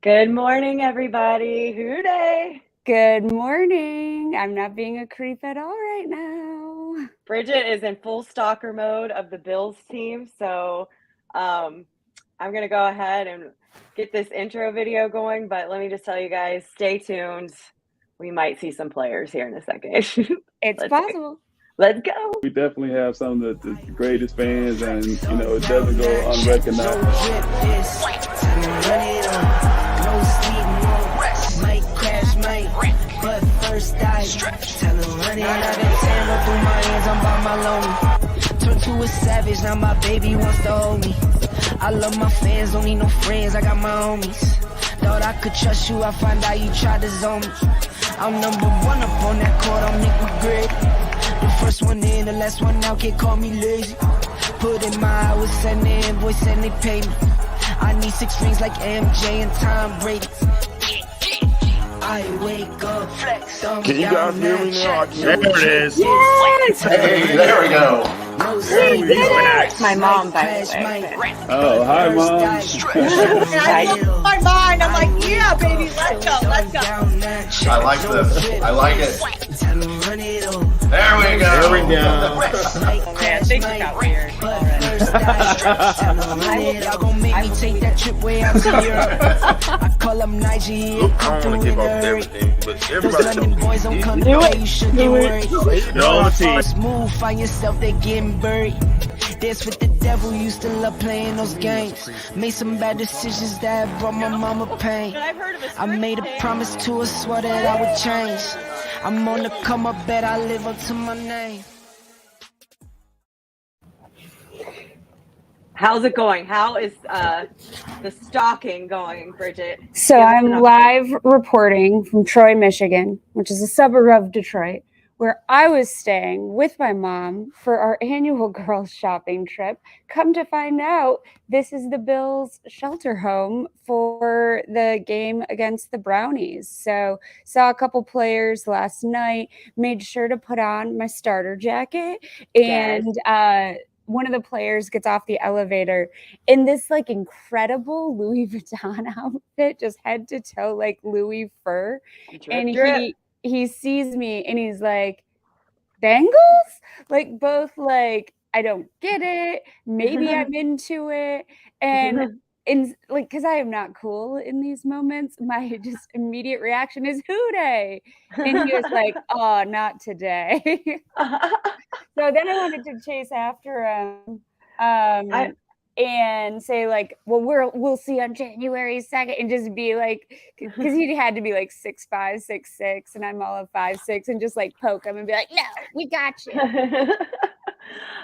Good morning, everybody. Who day? Good morning. I'm not being a creep at all right now. Bridget is in full stalker mode of the Bills team, so I'm going to go ahead and get this intro video going, but let me just tell you guys, stay tuned. We might see some players here in a second. It's possible. Let's go. We definitely have some of the greatest fans, and it doesn't go unrecognized. But first I tell her run it out of Tampa through my hands, I'm by my lonely. Turned to a savage, now my baby wants to hold me. I love my fans, don't need no friends, I got my homies. Thought I could trust you, I find out you tried to zone me. I'm number one up on that court, I'm Nick McGrady. The first one in, the last one out, can't call me lazy. Put in my hours, send the invoice and they pay me. I need 6 rings like MJ and Tom Brady. I wake up, flex. Can you guys hear me now? There it is. Yes! Hey, there we go. My mom, by the way. Oh, hi, Mom. And I lost my mind. I'm like, yeah, baby, let's go, let's go. I like this. I like it. There we go. There we go. Man, things got weird. Y'all gon' make me take that trip way out to Europe. I call up Nigeria. I don't want to keep up with everything, but Those everybody London boys don't come to play, you should get worried. You're on the team. First move, find yourself, they getting buried. Dance with the devil, used to love playing those games. Made some bad decisions that brought my mama pain. I made a promise to her, swore that I would change. I'm on the come up, bet I live up to my name. How's it going? How is the stalking going, Bridget? So Give us I'm an update. live reporting from Troy, Michigan, which is a suburb of Detroit, where I was staying with my mom for our annual girls shopping trip. Come to find out, this is the Bills shelter home for the game against the Brownies. So saw a couple players last night, made sure to put on my starter jacket, and one of the players gets off the elevator in this like incredible Louis Vuitton outfit, just head to toe, like Louis fur. And Drip. he sees me and he's like, Bengals? Like both like, I don't get it. Maybe I'm into it. And like, because I am not cool in these moments, my just immediate reaction is who day? And he was like, oh, not today. So then I wanted to chase after him and say like, well, we'll see on January 2nd, and just be like, because he had to be like 6'5", 6'6", and I'm all of 5'6", and just like poke him and be like, no, we got you.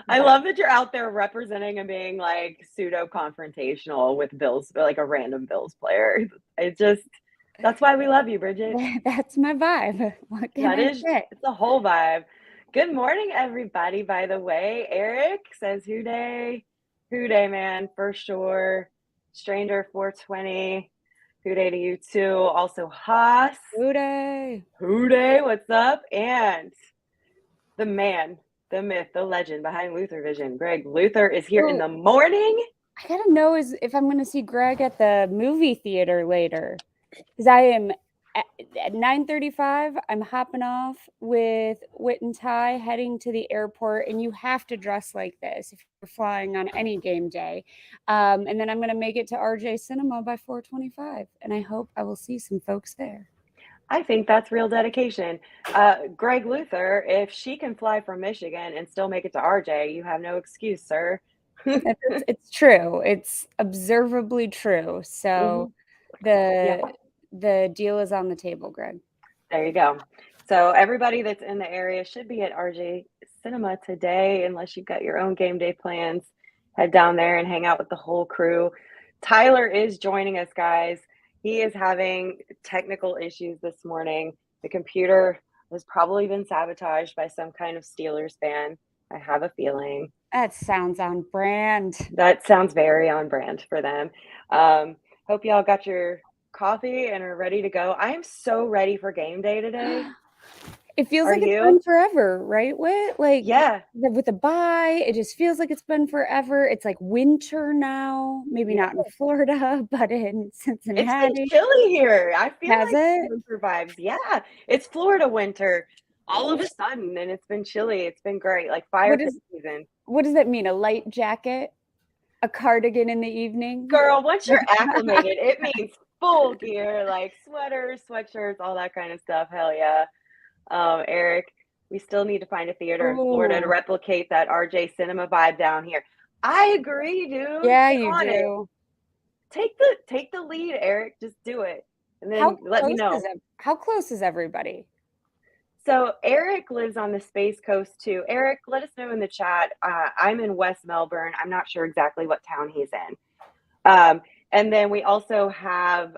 I love that you're out there representing and being like pseudo confrontational with Bills, like a random Bills player. That's why we love you, Bridget. That's my vibe. What can I say? It's a whole vibe. Good morning, everybody. By the way, Eric says who day, man, for sure. Stranger 420, who day to you too. Also, Haas, Who day? what's up? And the man, the myth, the legend behind Luther Vision, Greg Luther, is here in the morning. I gotta know if I'm gonna see Greg at the movie theater later, because I am at 9:35. I'm hopping off with Whit and Ty, heading to the airport, and you have to dress like this if you're flying on any game day. And then I'm gonna make it to RJ Cinema by 4:25, and I hope I will see some folks there. I think that's real dedication. Greg Luther, if she can fly from Michigan and still make it to RJ, you have no excuse, sir. It's true. It's observably true. So the deal is on the table, Greg. There you go. So everybody that's in the area should be at RJ Cinema today, unless you've got your own game day plans. Head down there and hang out with the whole crew. Tyler is joining us, guys. He is having technical issues this morning. The computer has probably been sabotaged by some kind of Steelers fan. I have a feeling. That sounds on brand. That sounds very on brand for them. Hope y'all got your coffee and are ready to go. I am so ready for game day today. It feels Are like it's you? been forever, right, Whit? Like, Yeah. with the bye, it just feels like it's been forever. It's like winter now. Maybe Yeah. not in Florida, but in It's been Cincinnati. chilly here. I feel Has like it? winter vibes. Yeah. It's Florida winter all of a sudden, and it's been chilly. It's been great. Like fire What pit is season. what does that mean? A light jacket? A cardigan in the evening? Girl, once you're acclimated, it means full gear, like sweaters, sweatshirts, all that kind of stuff. Hell yeah. Eric, we still need to find a theater in Florida to Ooh. replicate that RJ Cinema vibe down here. I agree, dude. Yeah, Get you on it. do. Take the lead, Eric. Just do it. And then let me know. How close is everybody? So Eric lives on the Space Coast too. Eric, let us know in the chat. I'm in West Melbourne. I'm not sure exactly what town he's in. And then we also have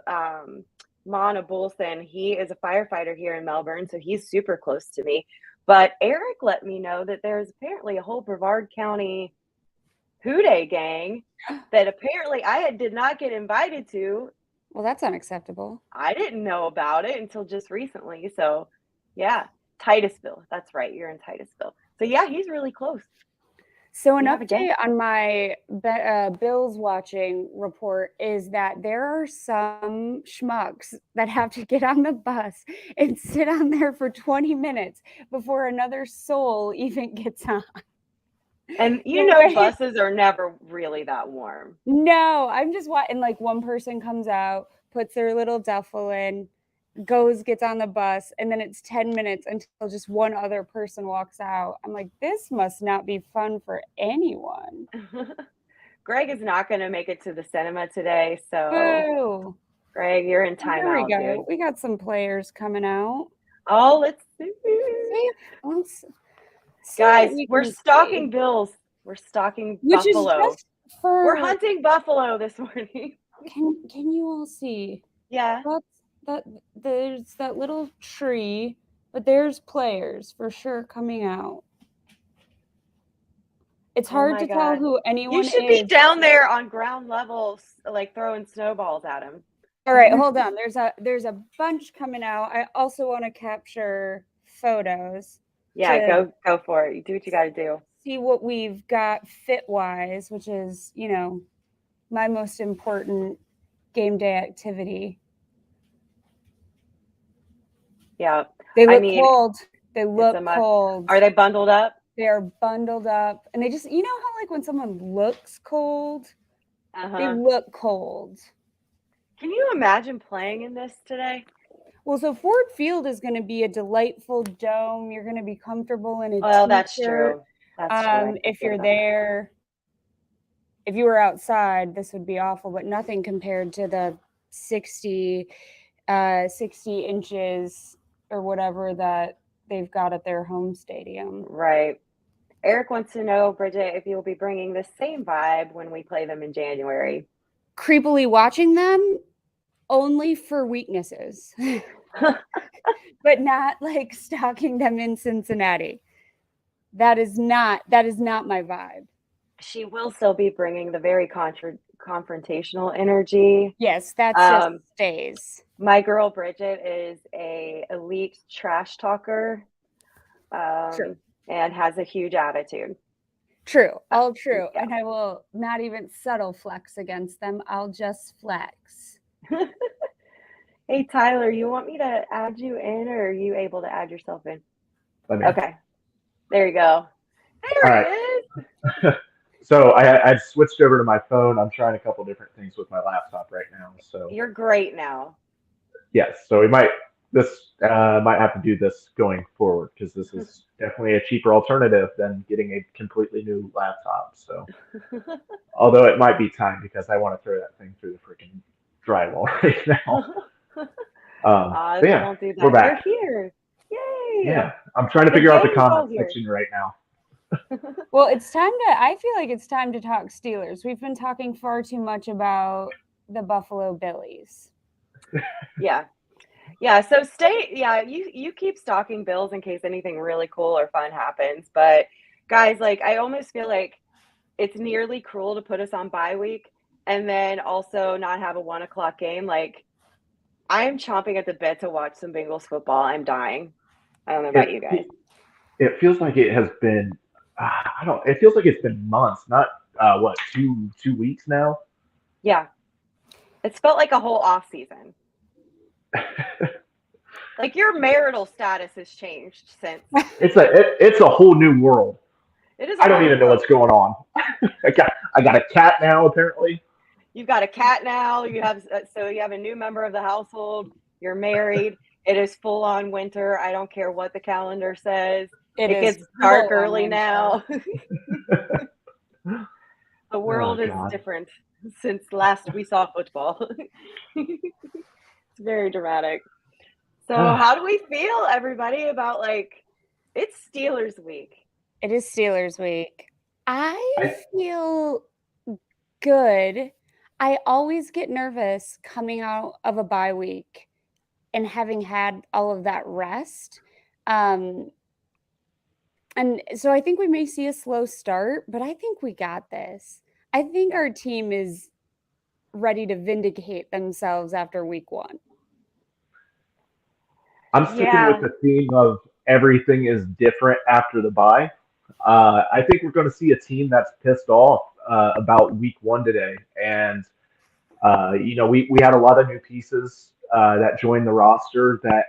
Mana Bulson. He is a firefighter here in Melbourne, so he's super close to me. But Eric let me know that there's apparently a whole Brevard County Houday gang that apparently I did not get invited to. Well, that's unacceptable. I didn't know about it until just recently. So, yeah, Titusville. That's right. You're in Titusville. So, yeah, he's really close. So an You have a gang? update on my Bills watching report is that there are some schmucks that have to get on the bus and sit on there for 20 minutes before another soul even gets on. And you The know, way- buses are never really that warm. No, I'm just watching. Like one person comes out, puts their little duffel in, gets on the bus, and then it's 10 minutes until just one other person walks out. I'm like, this must not be fun for anyone. Greg is not going to make it to the cinema today. So, Boo. Greg, you're in Here timeout, we go. dude. We got some players coming out. Oh, let's see. Let's see Guys, what we we're can stalking see. Bills. We're stalking Which Buffalo. is just for. We're hunting Buffalo this morning. Can you all see? Yeah. There's that little tree, but there's players for sure coming out. It's hard to tell who anyone You is. should be down there on ground level, like throwing snowballs at him. All right, hold on. There's a bunch coming out. I also want to capture photos. Yeah, go for it. You do what you got to do. See what we've got fit wise, which is, my most important game day activity. Yeah. They look cold. They look a must. cold. Are they bundled up? They are bundled up. And they just, how like when someone looks cold, they look cold. Can you imagine playing in this today? Well, so Ford Field is going to be a delightful dome. You're going to be comfortable in a Well, t-shirt. that's true. That's true. If you're there, if you were outside, this would be awful, but nothing compared to the 60 inches or whatever that they've got at their home stadium. Right. Eric wants to know, Bridget, if you'll be bringing the same vibe when we play them in January. Creepily watching them only for weaknesses, but not like stalking them in Cincinnati. That is not my vibe. She will still be bringing the very confrontational energy. Yes, that just stays. My girl Bridget is a elite trash talker, and has a huge attitude. True, all true. Yeah. And I will not even subtle flex against them. I'll just flex. Hey, Tyler, you want me to add you in, or are you able to add yourself in? Okay. There you go. There it is. So I switched over to my phone. I'm trying a couple different things with my laptop right now. So you're great now. Yes. So might have to do this going forward, because this is definitely a cheaper alternative than getting a completely new laptop. So although it might be time, because I want to throw that thing through the freaking drywall right now. Yeah, don't do that. We're back. You're here. Yay. Yeah. I'm trying to figure out the comment section right now. Well, I feel like it's time to talk Steelers. We've been talking far too much about the Buffalo Billies. Yeah. So you keep stalking Bills in case anything really cool or fun happens. But guys, like, I almost feel like it's nearly cruel to put us on bye week and then also not have a 1:00 game. Like, I am chomping at the bit to watch some Bengals football. I'm dying. I don't know about you guys. It feels like it has been. It feels like it's been months, not what 2 weeks now. Yeah. It's felt like a whole off season. Like your marital status has changed since. It's a whole new world. It is. I don't even know what's going on. I got a cat now apparently. You've got a cat now. You have a new member of the household. You're married. It is full on winter. I don't care what the calendar says. It gets dark early now. The world is different since last we saw football. It's very dramatic. So how do we feel, everybody, about it's Steelers week? It is Steelers week. I feel good. I always get nervous coming out of a bye week and having had all of that rest. And so I think we may see a slow start, but I think we got this. I think our team is ready to vindicate themselves after week 1. I'm sticking with the theme of everything is different after the bye. I think we're going to see a team that's pissed off about week 1 today. And, we had a lot of new pieces that joined the roster that,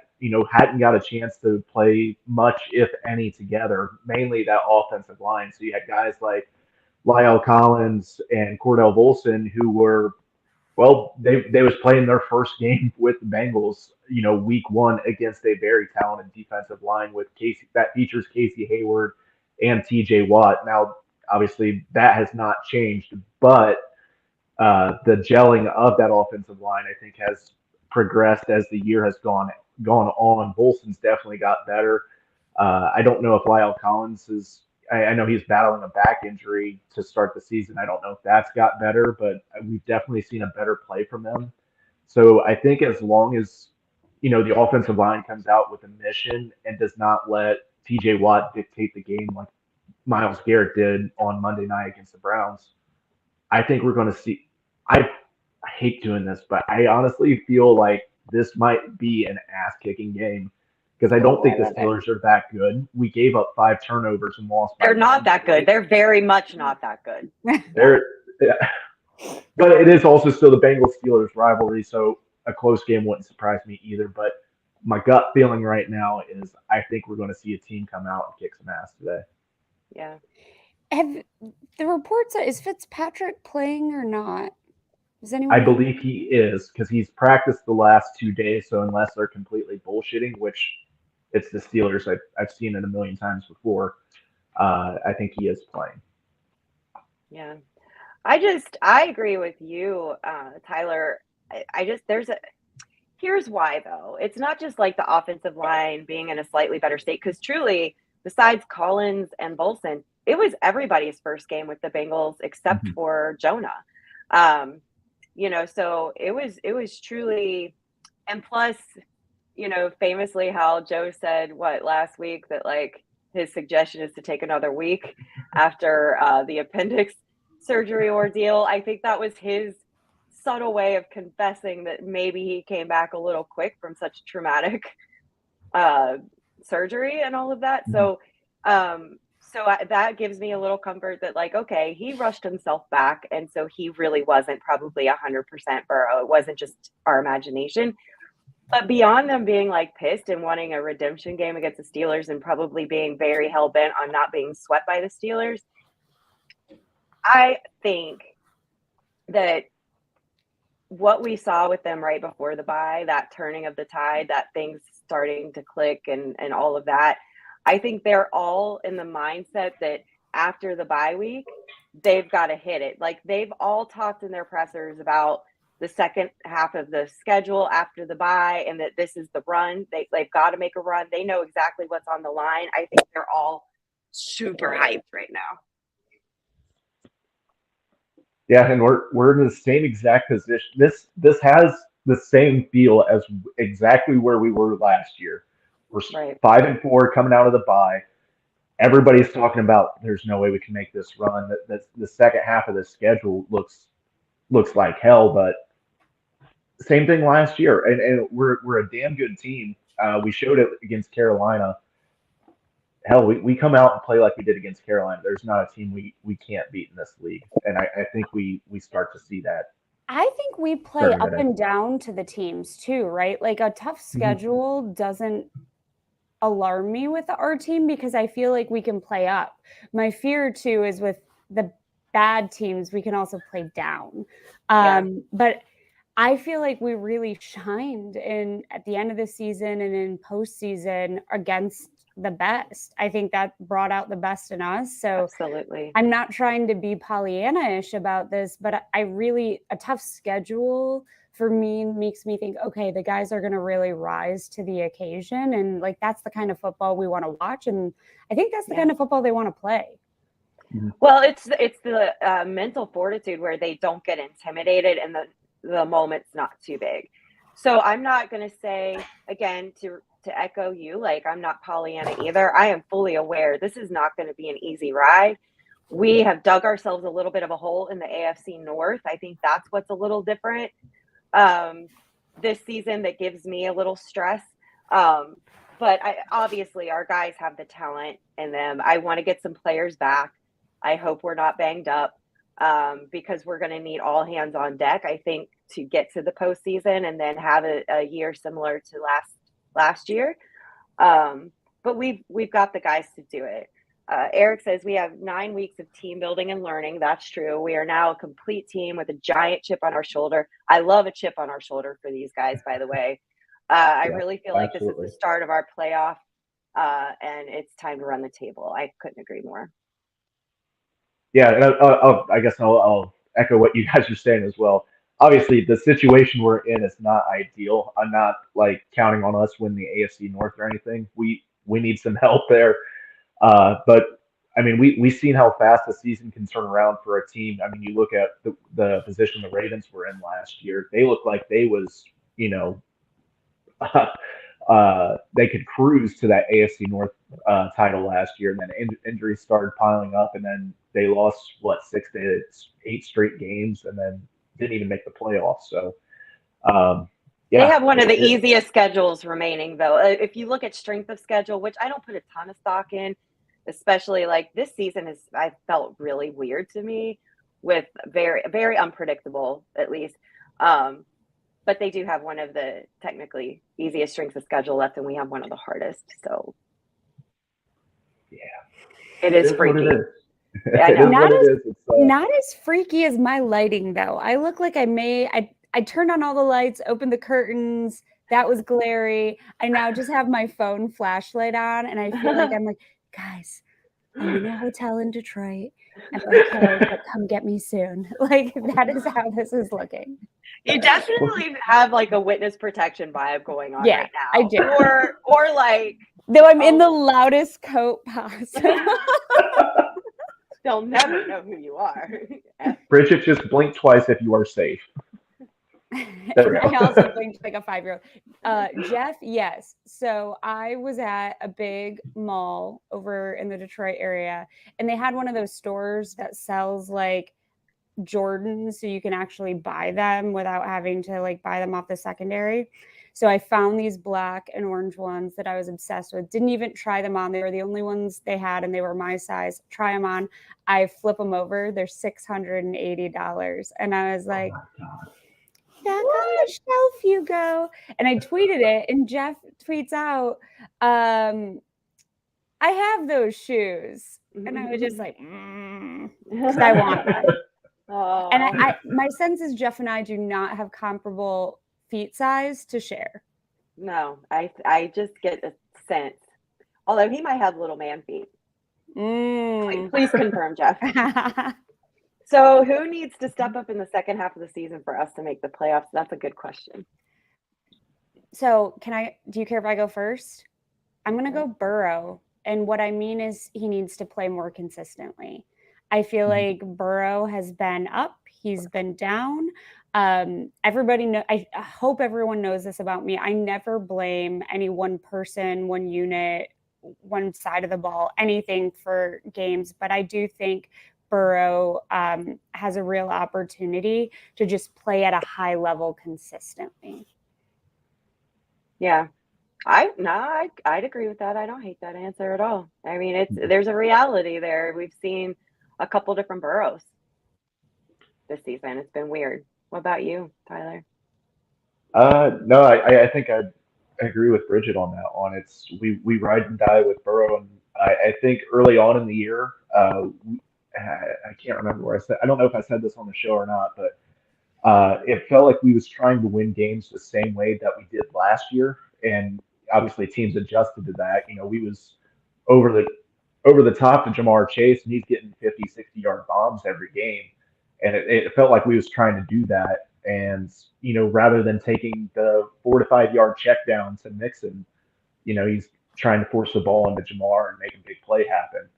hadn't got a chance to play much, if any, together, mainly that offensive line. So you had guys like Lyle Collins and Cordell Volson who were, they was playing their first game with the Bengals, week 1 against a very talented defensive line with that features Casey Hayward and TJ Watt. Now, obviously, that has not changed, but the gelling of that offensive line, I think, has progressed as the year has gone on. Volson's definitely got better. I don't know if Lyle Collins is. I know he's battling a back injury to start the season. I don't know if that's got better, but we've definitely seen a better play from them. So I think as long as the offensive line comes out with a mission and does not let TJ Watt dictate the game like Myles Garrett did on Monday night against the Browns, I think we're going to see. I hate doing this, but I honestly feel like this might be an ass-kicking game because I don't think the Steelers are that good. We gave up 5 turnovers and lost. They're not that good. They're very much not that good. But it is also still the Bengals-Steelers rivalry, so a close game wouldn't surprise me either. But my gut feeling right now is I think we're going to see a team come out and kick some ass today. Yeah. Have the reports, is Fitzpatrick playing or not? Does anyone I know? believe he is because he's practiced the last 2 days. So unless they're completely bullshitting, which it's the Steelers, I've seen it a million times before, I think he is playing. Yeah. I agree with you, Tyler. Here's why though. It's not just like the offensive line being in a slightly better state, because truly, besides Collins and Volson, it was everybody's first game with the Bengals except for Jonah. So it was truly, and plus, famously how Joe said last week that his suggestion is to take another week after the appendix surgery ordeal. I think that was his subtle way of confessing that maybe he came back a little quick from such traumatic surgery and all of that. So that gives me a little comfort that okay, he rushed himself back. And so he really wasn't probably 100% Burrow. It wasn't just our imagination. But beyond them being pissed and wanting a redemption game against the Steelers and probably being very hell-bent on not being swept by the Steelers, I think that what we saw with them right before the bye, that turning of the tide, that things starting to click and all of that, I think they're all in the mindset that after the bye week, they've got to hit it. They've all talked in their pressers about the second half of the schedule after the bye and that this is the run. They've got to make a run. They know exactly what's on the line. I think they're all super hyped right now. Yeah, and we're in the same exact position. This has the same feel as exactly where we were last year. We're 5-4 coming out of the bye. Everybody's talking about there's no way we can make this run. That the second half of the schedule looks like hell, but same thing last year. And we're a damn good team. We showed it against Carolina. Hell, we come out and play like we did against Carolina. There's not a team we can't beat in this league, and I think we start to see that. I think we play Starting up today. and down to the teams too, right? Like a tough schedule doesn't alarm me with our team because I feel like we can play up. My fear too is with the bad teams, we can also play down. But I feel like we really shined at the end of the season and in postseason against the best. I think that brought out the best in us. So Absolutely. I'm not trying to be Pollyanna-ish about this, but a tough schedule for me makes me think, okay, the guys are going to really rise to the occasion. And like, that's the kind of football we want to watch. And I think that's the kind of football they want to play. Well, it's the mental fortitude where they don't get intimidated and the moment's not too big. So I'm not going to say, again, to echo you, like I'm not Pollyanna either. I am fully aware this is not going to be an easy ride. We have dug ourselves a little bit of a hole in the AFC North. I think that's what's a little different this season that gives me a little stress. But obviously our guys have the talent in them. I want to get some players back. I hope we're not banged up because we're going to need all hands on deck, I think, to get to the postseason and then have a year similar to last year. But we've got the guys to do it. Eric says we have 9 weeks of team building and learning. That's true. We are now a complete team with a giant chip on our shoulder. I love a chip on our shoulder for these guys, by the way. I really feel like this is the start of our playoff, and it's time to run the table. I couldn't agree more. Yeah, and I guess I'll echo what you guys are saying as well. Obviously, the situation we're in is not ideal. I'm not like counting on us win the AFC North or anything. We need some help there. But I mean, we've seen how fast the season can turn around for a team. I mean, you look at the position the Ravens were in last year. They looked like they was, they could cruise to that AFC North title last year, and then injuries started piling up, and then they lost 6 to 8 straight games, and then didn't even make the playoffs. So, they have one of the easiest schedules remaining, though. If you look at strength of schedule, which I don't put a ton of stock in, especially like this season I felt really weird to me, with very, very unpredictable, at least. But they do have one of the technically easiest strengths of schedule left, and we have one of the hardest. So, yeah, it is freaky. Yeah, I know. Not as freaky as my lighting, though. I look like I turned on all the lights, opened the curtains. That was glary. I now just have my phone flashlight on, and I feel like I'm like, guys, I'm in a hotel in Detroit. Okay, but come get me soon. Like, that is how this is looking. You definitely have like a witness protection vibe going on right now. I do. Or like, though I'm in the loudest coat possible. They'll never know who you are. Bridget, just blink twice if you are safe. I also blinked like a 5-year-old. Jeff, yes. So I was at a big mall over in the Detroit area, and they had one of those stores that sells like Jordans, so you can actually buy them without having to like buy them off the secondary. So I found these black and orange ones that I was obsessed with. Didn't even try them on. They were the only ones they had, and they were my size. Try them on. I flip them over. They're $680. And I was like, back on the shelf you go. And I tweeted it, and Jeff tweets out, I have those shoes. And I was just like, because I want them. Oh. And my sense is Jeff and I do not have comparable feet size to share. No, I just get a sense. Although he might have little man feet. Please confirm, Jeff. So who needs to step up in the second half of the season for us to make the playoffs? That's a good question. So do you care if I go first? I'm going to go Burrow. And what I mean is he needs to play more consistently. I feel like Burrow has been up. He's been down. I hope everyone knows this about me. I never blame any one person, one unit, one side of the ball, anything for games. But I do think Burrow has a real opportunity to just play at a high level consistently. Yeah, I'd agree with that. I don't hate that answer at all. I mean, there's a reality there. We've seen a couple different Burrows this season. It's been weird. What about you, Tyler? No, I think I agree with Bridget on that one. We ride and die with Burrow, and I think early on in the year, I can't remember where I said. I don't know if I said this on the show or not, but it felt like we was trying to win games the same way that we did last year, and obviously teams adjusted to that. We was over the top to Jamar Chase, and he's getting 50, 60-yard bombs every game, and it felt like we was trying to do that. And rather than taking the 4 to 5 yard check down to Mixon, he's trying to force the ball into Jamar and make a big play happen.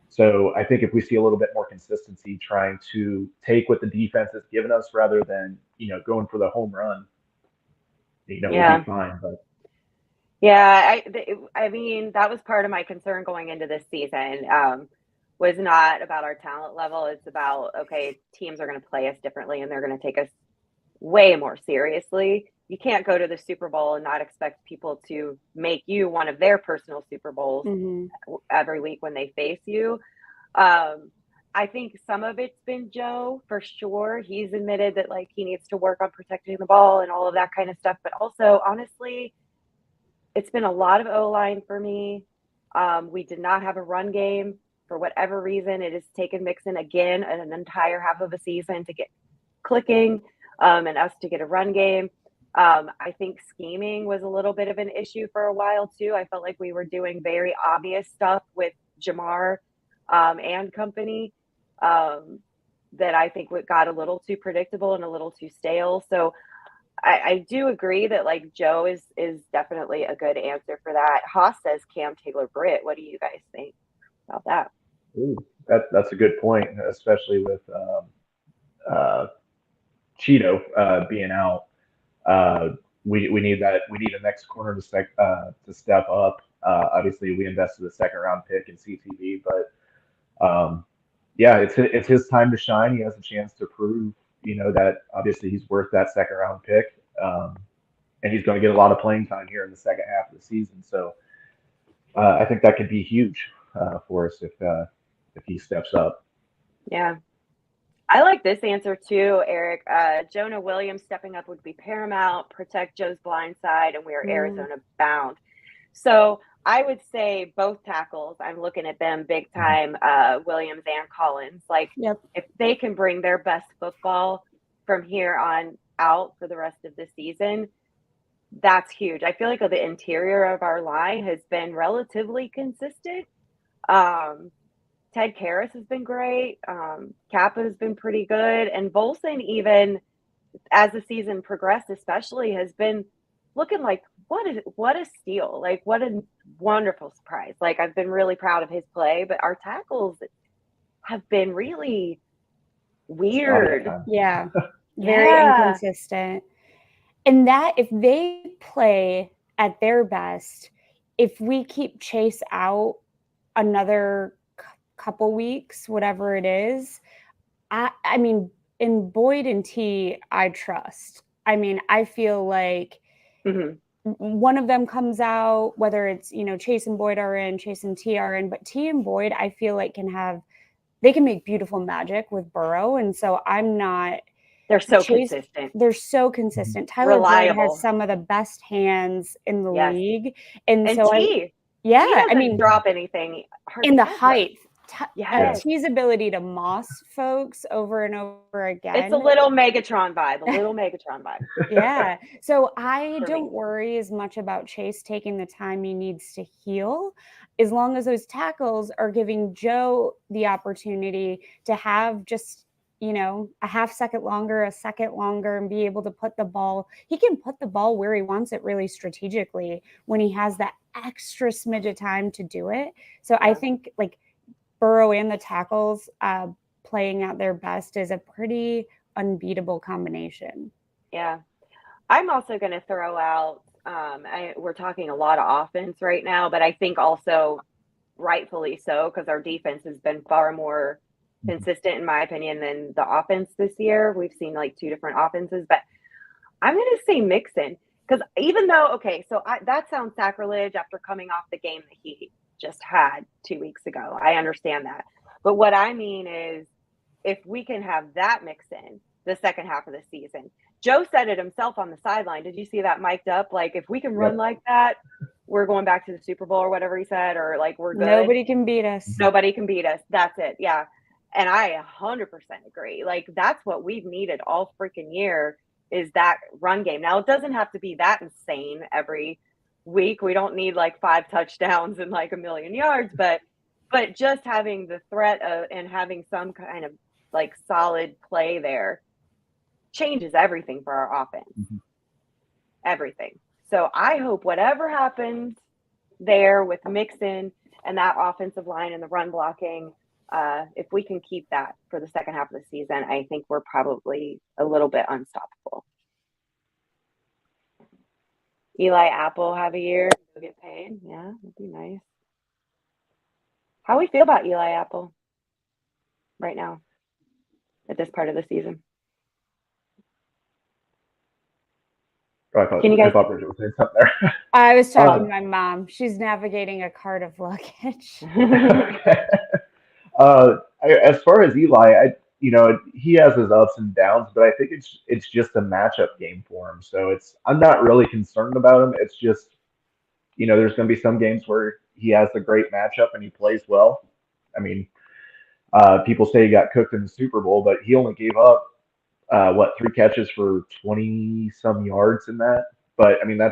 So I think if we see a little bit more consistency, trying to take what the defense has given us rather than going for the home run, we'll be fine. But yeah, I mean that was part of my concern going into this season. Was not about our talent level. It's about, okay, teams are going to play us differently and they're going to take us way more seriously. You can't go to the Super Bowl and not expect people to make you one of their personal Super Bowls every week when they face you. I think some of it's been Joe, for sure. He's admitted that like he needs to work on protecting the ball and all of that kind of stuff. But also, honestly, it's been a lot of O-line for me. We did not have a run game. For whatever reason, it has taken Mixon again an entire half of a season to get clicking and us to get a run game. I think scheming was a little bit of an issue for a while too. I felt like we were doing very obvious stuff with Jamar and company that I think got a little too predictable and a little too stale. So I do agree that like Joe is definitely a good answer for that. Haas says Cam Taylor-Britt. What do you guys think about that? Ooh, that's a good point, especially with Cheeto being out. We need that. We need a next corner to step up. Obviously, we invested a second round pick in CTV, but yeah, it's his time to shine. He has a chance to prove, that obviously he's worth that second round pick, and he's going to get a lot of playing time here in the second half of the season. So I think that could be huge for us if he steps up. Yeah. I like this answer too, Eric. Jonah Williams stepping up would be paramount, protect Joe's blind side, and we are Arizona bound. So I would say both tackles, I'm looking at them big time, Williams and Collins. Like, if they can bring their best football from here on out for the rest of the season, that's huge. I feel like the interior of our line has been relatively consistent. Ted Karras has been great. Kappa has been pretty good. And Volson, even as the season progressed, especially, has been looking like what a steal. Like, what a wonderful surprise. Like, I've been really proud of his play, but our tackles have been really weird. Yeah. Very inconsistent. And that if they play at their best, if we keep Chase out another couple weeks, whatever it is, I mean, in Boyd and T, I trust. I mean, I feel like one of them comes out, whether it's, Chase and Boyd are in, Chase and T are in, but T and Boyd, I feel like they can make beautiful magic with Burrow. And so they're so consistent. They're so consistent. Tyler Boyd has some of the best hands in the league. And so T, I mean, drop anything in the height. T's ability to moss folks over and over again. It's a little Megatron vibe. Yeah. So I don't worry as much about Chase taking the time he needs to heal, as long as those tackles are giving Joe the opportunity to have just, a half second longer, a second longer, and be able to he can put the ball where he wants it really strategically when he has that extra smidge of time to do it. So I think like Burrow and the tackles playing at their best is a pretty unbeatable combination. Yeah. I'm also going to throw out, we're talking a lot of offense right now, but I think also rightfully so, because our defense has been far more consistent, in my opinion, than the offense this year. We've seen like two different offenses, but I'm going to say Mixon. Because even though, okay, so that sounds sacrilege after coming off the game that he just had 2 weeks ago. I understand that. But what I mean is, if we can have that mix in the second half of the season. Joe said it himself on the sideline. Did you see that mic'd up? Like, if we can run like that, we're going back to the Super Bowl or whatever he said, or like we're good. Nobody can beat us. Nobody can beat us. That's it. Yeah. And I 100% agree. Like, that's what we've needed all freaking year is that run game. Now, it doesn't have to be that insane every week. We don't need like 5 touchdowns and like 1,000,000 yards, but just having the threat of, and having some kind of like solid play there changes everything for our offense. Everything. So I hope whatever happens there with Mixon and that offensive line and the run blocking, if we can keep that for the second half of the season, I think we're probably a little bit unstoppable. Eli Apple have a year, he'll get paid. Yeah, that'd be nice. How we feel about Eli Apple right now at this part of the season? I thought Bridget was saying something there. I was talking to my mom. She's navigating a cart of luggage. Okay. As far as Eli, he has his ups and downs, but I think it's just a matchup game for him. So I'm not really concerned about him. It's just, there's going to be some games where he has a great matchup and he plays well. I mean, people say he got cooked in the Super Bowl, but he only gave up 3 catches for 20 some yards in that. But I mean, I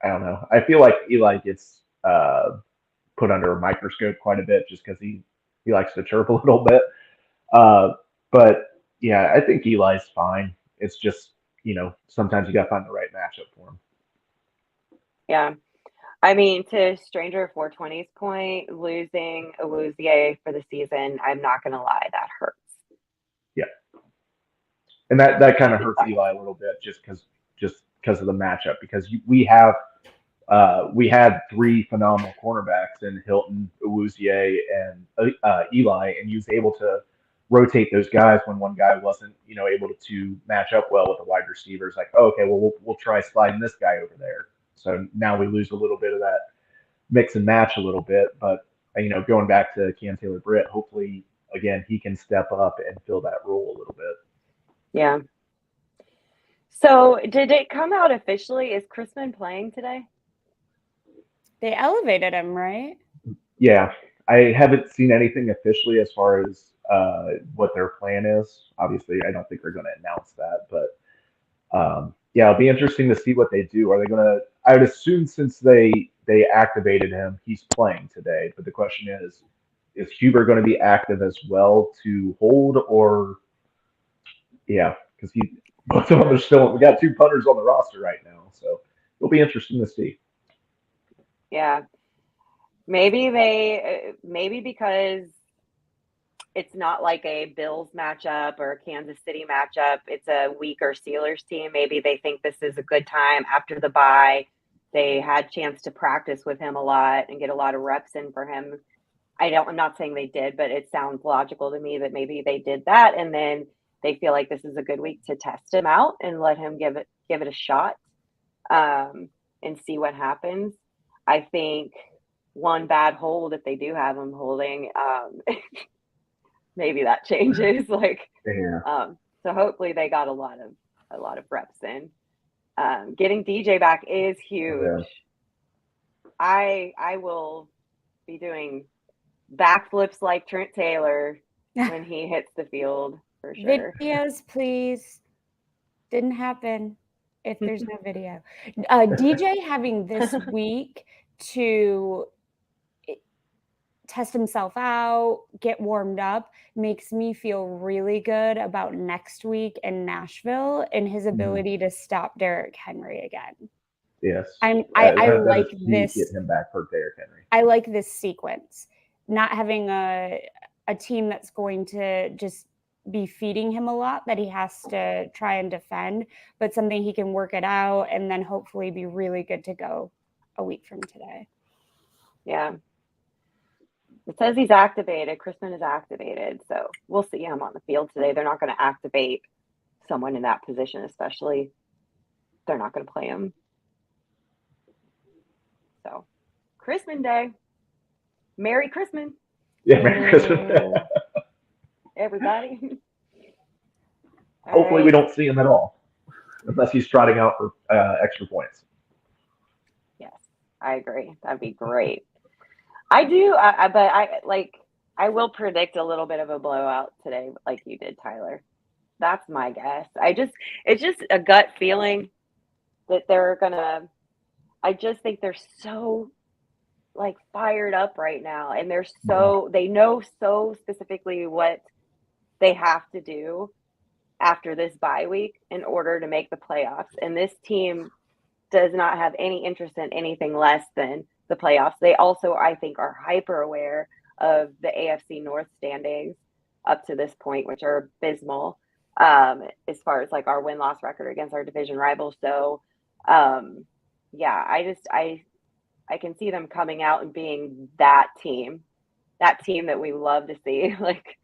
don't know. I feel like Eli gets put under a microscope quite a bit just because he likes to chirp a little bit. But yeah, I think Eli's fine. It's just, sometimes you got to find the right matchup for him. Yeah. I mean, to Stranger 420's point, losing Awuzie for the season, I'm not going to lie, that hurts. Yeah. And that kind of hurts Eli a little bit just because of the matchup, because we had 3 phenomenal cornerbacks in Hilton, Awuzie, and Eli, and he was able to rotate those guys when one guy wasn't, able to match up well with the wide receivers. Like, oh, okay, well, we'll try sliding this guy over there. So now we lose a little bit of that mix and match a little bit. But, going back to Cam Taylor-Britt, hopefully, again, he can step up and fill that role a little bit. Yeah. So did it come out officially? Is Chrisman playing today? They elevated him, right? Yeah. I haven't seen anything officially as far as what their plan is. Obviously, I don't think they're going to announce that. But, yeah, it'll be interesting to see what they do. Are they going to – I would assume since they activated him, he's playing today. But the question is Huber going to be active as well to hold or – yeah, because both of them are still – we got 2 punters on the roster right now. So it'll be interesting to see. Yeah. Maybe because it's not like a Bills matchup or a Kansas City matchup. It's a weaker Steelers team. Maybe they think this is a good time after the bye. They had a chance to practice with him a lot and get a lot of reps in for him. I'm not saying they did, but it sounds logical to me that maybe they did that. And then they feel like this is a good week to test him out and let him give it a shot and see what happens. I think one bad hold, if they do have him holding, maybe that changes. So hopefully they got a lot of reps in. Getting DJ back is huge. Yeah. I will be doing backflips like Trent Taylor when he hits the field for sure. Videos, please. Didn't happen if there's no video. DJ having this week to test himself out, get warmed up, makes me feel really good about next week in Nashville and his ability to stop Derrick Henry again. Yes. I like this. Get him back for Derrick Henry. I like this sequence. Not having a team that's going to just be feeding him a lot that he has to try and defend, but something he can work it out and then hopefully be really good to go a week from today. Yeah. It says he's activated. Chrisman is activated. So we'll see him on the field today. They're not going to activate someone in that position, especially they're not going to play him. So, Christmas Day. Merry Christmas, Yeah, Merry Christmas. everybody. All Hopefully we right. don't see him at all, unless he's trotting out for extra points. Yes, I agree. That'd be great. I will predict a little bit of a blowout today, like you did, Tyler. That's my guess. It's just a gut feeling that they're gonna. I just think they're so like fired up right now, and they know so specifically what they have to do after this bye week in order to make the playoffs. And this team does not have any interest in anything less than the playoffs. They also, I think, are hyper aware of the AFC North standings up to this point, which are abysmal as far as like our win-loss record against our division rivals. So, yeah, I can see them coming out and being that team that we love to see. Like,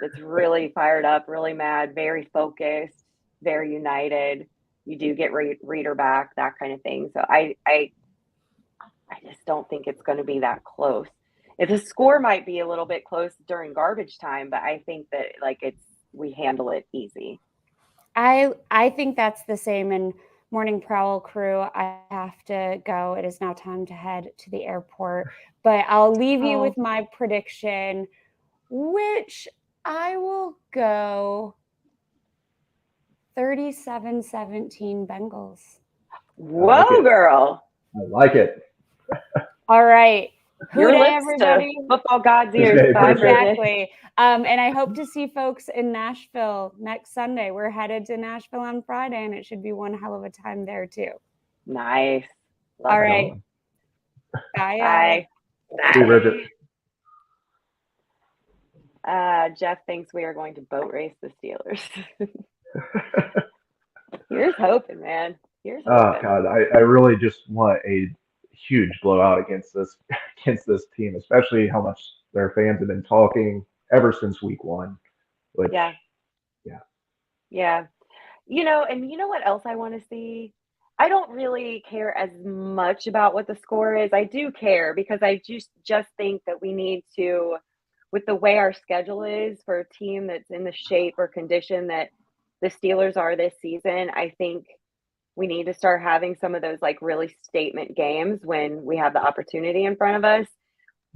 it's really fired up, really mad, very focused, very united. You do get Reader back, that kind of thing. So I just don't think it's going to be that close. If the score might be a little bit close during garbage time, but I think that like we handle it easy. I think that's the same. And Morning Prowl crew, I have to go. It is now time to head to the airport. But I'll leave you with my prediction, which I will go 37-17 Bengals. Whoa, girl. I like it. All right. Your Hooray, lips everybody. to football God's ears. Exactly. And I hope to see folks in Nashville next Sunday. We're headed to Nashville on Friday, and it should be one hell of a time there, too. Nice. All right. Bye. See you, Bridget. Jeff thinks we are going to boat race the Steelers. Here's hoping, man. Here's hoping. Oh God, I really just want a huge blowout against this team, especially how much their fans have been talking ever since week 1. Which, yeah. You know what else I want to see? I don't really care as much about what the score is. I do care because I just think that we need to, with the way our schedule is for a team that's in the shape or condition that the Steelers are this season, I think we need to start having some of those like really statement games when we have the opportunity in front of us.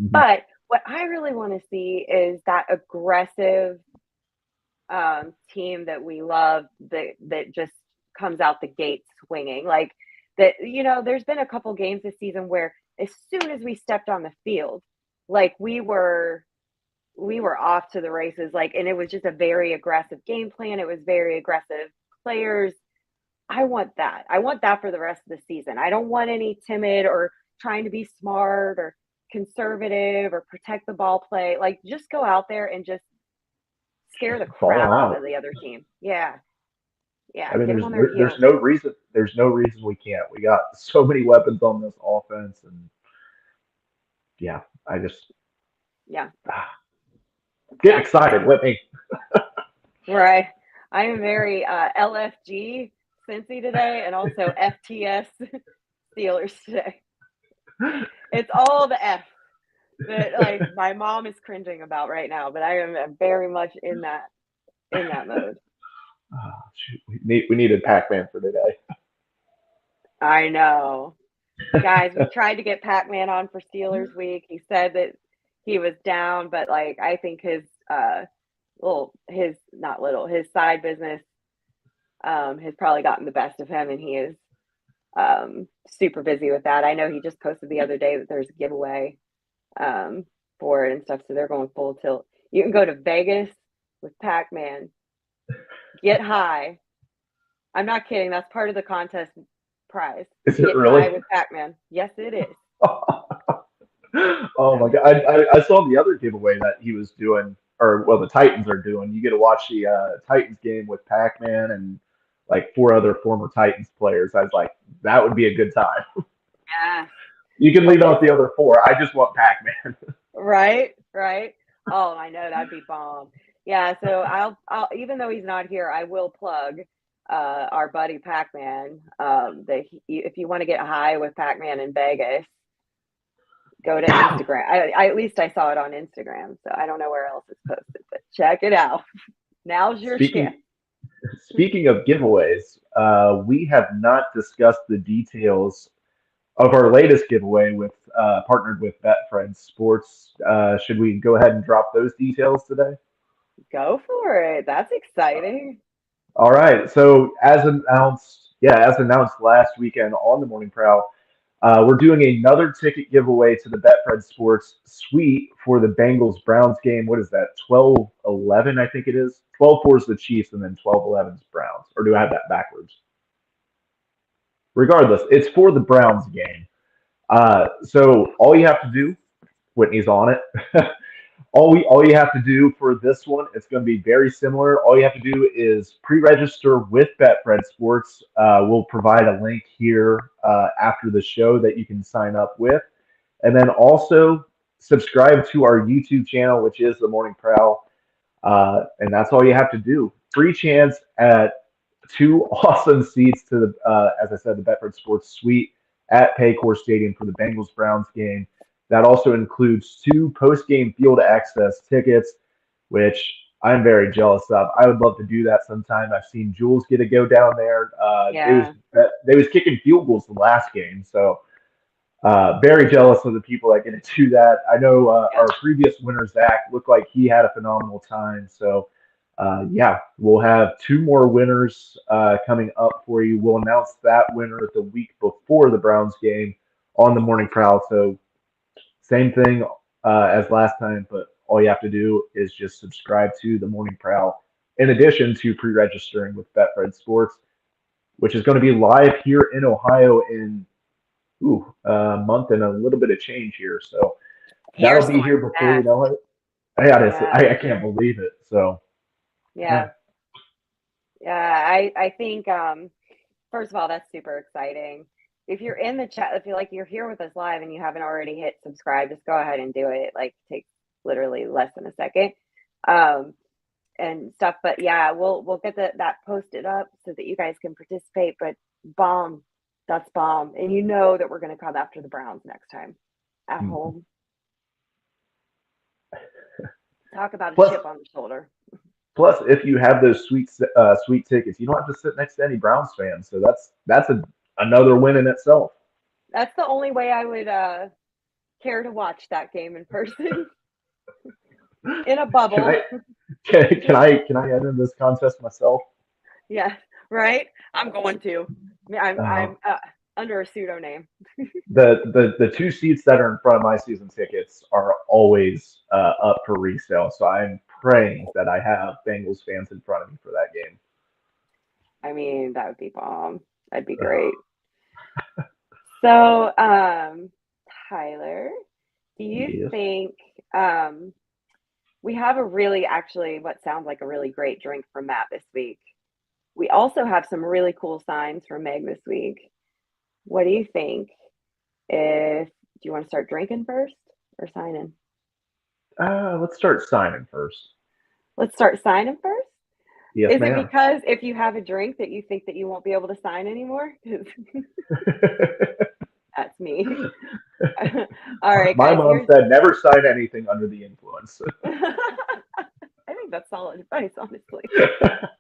Mm-hmm. But what I really want to see is that aggressive team that we love that just comes out the gate swinging. Like that, there's been a couple games this season where as soon as we stepped on the field, like we were off to the races, like, and it was just a very aggressive game plan. It was very aggressive players. I want that. I want that for the rest of the season. I don't want any timid or trying to be smart or conservative or protect the ball play. Like, just go out there and just scare the crap out of the other team. Yeah. I mean, there's no reason we can't. We got so many weapons on this offense, and get excited with me. Right. I am very LFG Cincy today, and also FTS Steelers today. It's all the F that like my mom is cringing about right now, but I am very much in that mode. Oh, shoot. We needed Pac-Man for today. I know. Guys, we tried to get Pac-Man on for Steelers Week. He said that he was down, but like I think his side business has probably gotten the best of him, and he is super busy with that. I know he just posted the other day that there's a giveaway for it and stuff, so they're going full tilt. You can go to Vegas with Pac-Man, get high. I'm not kidding. That's part of the contest prize. Is it really? High with Pac-Man. Yes, it is. Oh my God. I saw the other giveaway that he was doing, the Titans are doing. You get to watch the Titans game with Pac-Man and like 4 other former Titans players. I was like, that would be a good time. Yeah. You can leave out the other 4. I just want Pac-Man. Right. Oh, I know, that'd be bomb. Yeah, so I'll even though he's not here, I will plug our buddy Pac-Man. If you want to get high with Pac-Man in Vegas, go to Instagram. I at least I saw it on Instagram, so I don't know where else it's posted, but check it out. Now's your chance. Speaking of giveaways, we have not discussed the details of our latest giveaway with partnered with Betfred Sports. Should we go ahead and drop those details today? Go for it. That's exciting. All right. So as announced last weekend on the Morning Prowl, we're doing another ticket giveaway to the Betfred Sports Suite for the Bengals Browns game. What is that? 12-11, I think it is. 12-4 is the Chiefs, and then 12-11 is Browns. Or do I have that backwards? Regardless, it's for the Browns game. So all you have to do, Whitney's on it. All you have to do for this one, it's going to be very similar. All you have to do is pre-register with Betfred Sports. We'll provide a link here after the show that you can sign up with. And then also subscribe to our YouTube channel, which is The Morning Prowl. And that's all you have to do. Free chance at 2 awesome seats to the, as I said, the Betfred Sports Suite at Paycor Stadium for the Bengals-Browns game. That also includes 2 post-game field access tickets, which I'm very jealous of. I would love to do that sometime. I've seen Jules get a go down there. They was kicking field goals the last game, so very jealous of the people that get to do that. I know our previous winner, Zach, looked like he had a phenomenal time. So, we'll have 2 more winners coming up for you. We'll announce that winner the week before the Browns game on the Morning Prowl. So, same thing as last time, but all you have to do is just subscribe to the Morning Prowl in addition to pre-registering with Betfred Sports, which is going to be live here in Ohio in a month and a little bit of change here. So that'll be here before you know it. I can't believe it. So I think first of all, that's super exciting. If you're in the chat, if you're here with us live and you haven't already hit subscribe, just go ahead and do it. Like, takes literally less than a second, and stuff. But yeah, we'll get that posted up so that you guys can participate. But that's bomb, and you know that we're going to come after the Browns next time at home. Talk about a chip on the shoulder. Plus, if you have those sweet tickets, you don't have to sit next to any Browns fans. So that's another win in itself. That's the only way I would care to watch that game in person. In a bubble. Can I enter this contest myself? Yeah, right. I'm going to. I'm under a pseudonym. The 2 seats that are in front of my season tickets are always up for resale. So I'm praying that I have Bengals fans in front of me for that game. I mean, that would be bomb. That'd be great. So, Tyler, do you think we have what sounds like a really great drink from Matt this week? We also have some really cool signs from Meg this week. What do you think? Do you want to start drinking first or signing? Let's start signing first. Let's start signing first? Yes, ma'am. It because if you have a drink that you think that you won't be able to sign anymore? That's me. All right. My mom said never sign anything under the influence. I think that's solid advice, honestly.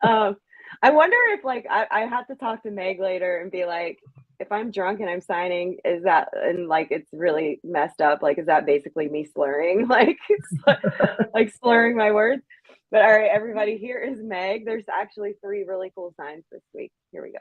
I wonder if I have to talk to Meg later and be like, if I'm drunk and I'm signing, is that, and it's really messed up, is that basically me slurring? Like slurring my words? But all right, everybody, here is Meg. There's actually 3 really cool signs this week. Here we go.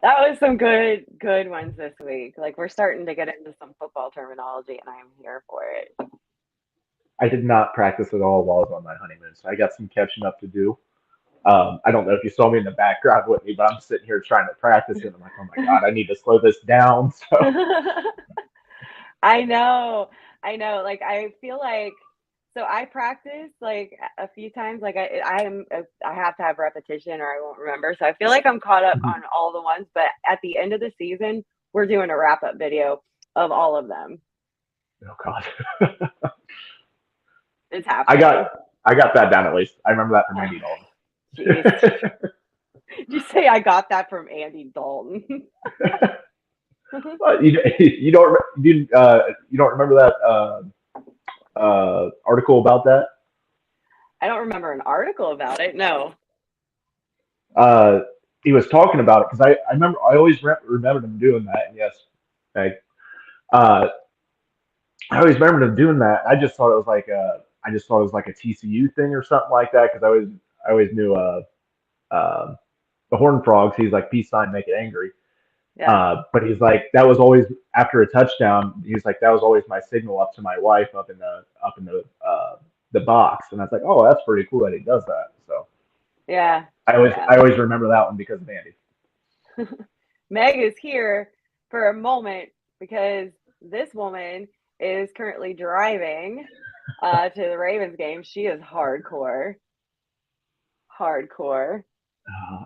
That was some good ones this week. Like, we're starting to get into some football terminology, and I'm here for it. I did not practice at all while I was on my honeymoon, so I got some catching up to do. I don't know if you saw me in the background with me, but I'm sitting here trying to practice it. I'm like, oh my God, I need to slow this down. So I know. Like, I feel like, so I practice like a few times. Like I have to have repetition or I won't remember. So I feel like I'm caught up on all the ones, but at the end of the season, we're doing a wrap up video of all of them. Oh God. It's happening. I got that down at least. I remember that from Andy Dalton. Jeez. Did you say I got that from Andy Dalton? You don't remember that article about that? I don't remember an article about it. No. He was talking about it because I always remembered him doing that. And yes, I always remembered him doing that. I just thought it was like a TCU thing or something like that because I always knew the Horned Frogs. He's like peace sign, make it angry. Yeah. But he's like, that was always after a touchdown. He was like, that was always my signal up to my wife up in the box, and I was like, oh, that's pretty cool that he does that. So yeah, I always remember that one because of Andy. Meg is here for a moment because this woman is currently driving to the Ravens game. She is hardcore.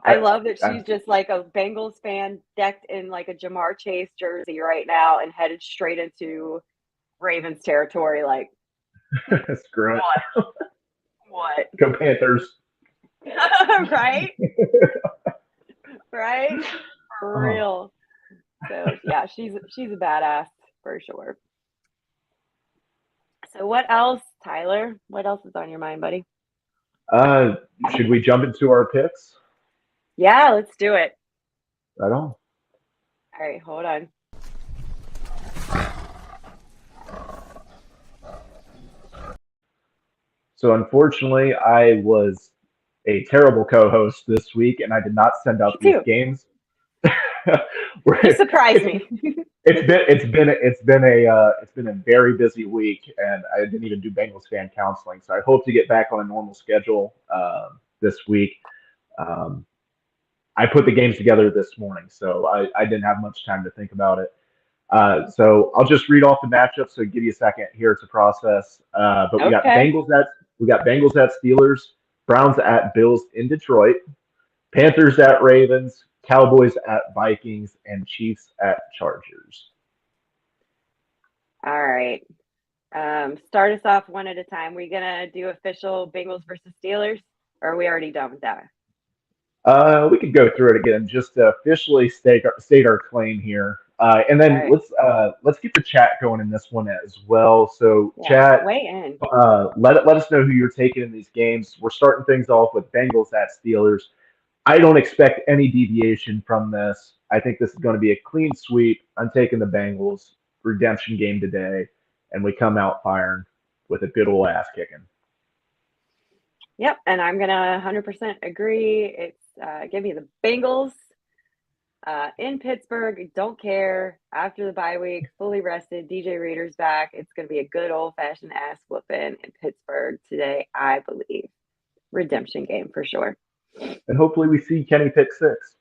I love that she's just like a Bengals fan decked in like a Jamar Chase jersey right now and headed straight into Ravens territory. Like, screw it. What? Go Panthers. Right? Right? For real. So yeah, she's a badass for sure. So what else, Tyler? What else is on your mind, buddy? Should we jump into our picks? Yeah, let's do it. Right on. All right, hold on. So unfortunately, I was a terrible co-host this week, and I did not send out these games. You surprised me. It's been a very busy week, and I didn't even do Bengals fan counseling. So I hope to get back on a normal schedule this week. I put the games together this morning, so I didn't have much time to think about it. So I'll just read off the matchups, so give you a second here to process. But we got Okay. Bengals at Steelers, Browns at Bills in Detroit, Panthers at Ravens, Cowboys at Vikings, and Chiefs at Chargers. All right. Start us off one at a time. We gonna do official Bengals versus Steelers, or are we already done with that? We could go through it again just to officially state our claim here, and then All right. let's get the chat going in this one as well. So Yeah, chat, weigh in. let us know who you're taking in these games. We're starting things off with Bengals at Steelers. I don't expect any deviation from this. I think this is going to be a clean sweep. I'm taking the Bengals. Redemption game today, and we come out firing with a good old ass kicking. Yep, and I'm gonna 100% agree. It's give me the Bengals in Pittsburgh. Don't care. After the bye week, fully rested. DJ Reader's back. It's gonna be a good old fashioned ass whooping in Pittsburgh today. I believe redemption game for sure. And hopefully we see Kenny pick six.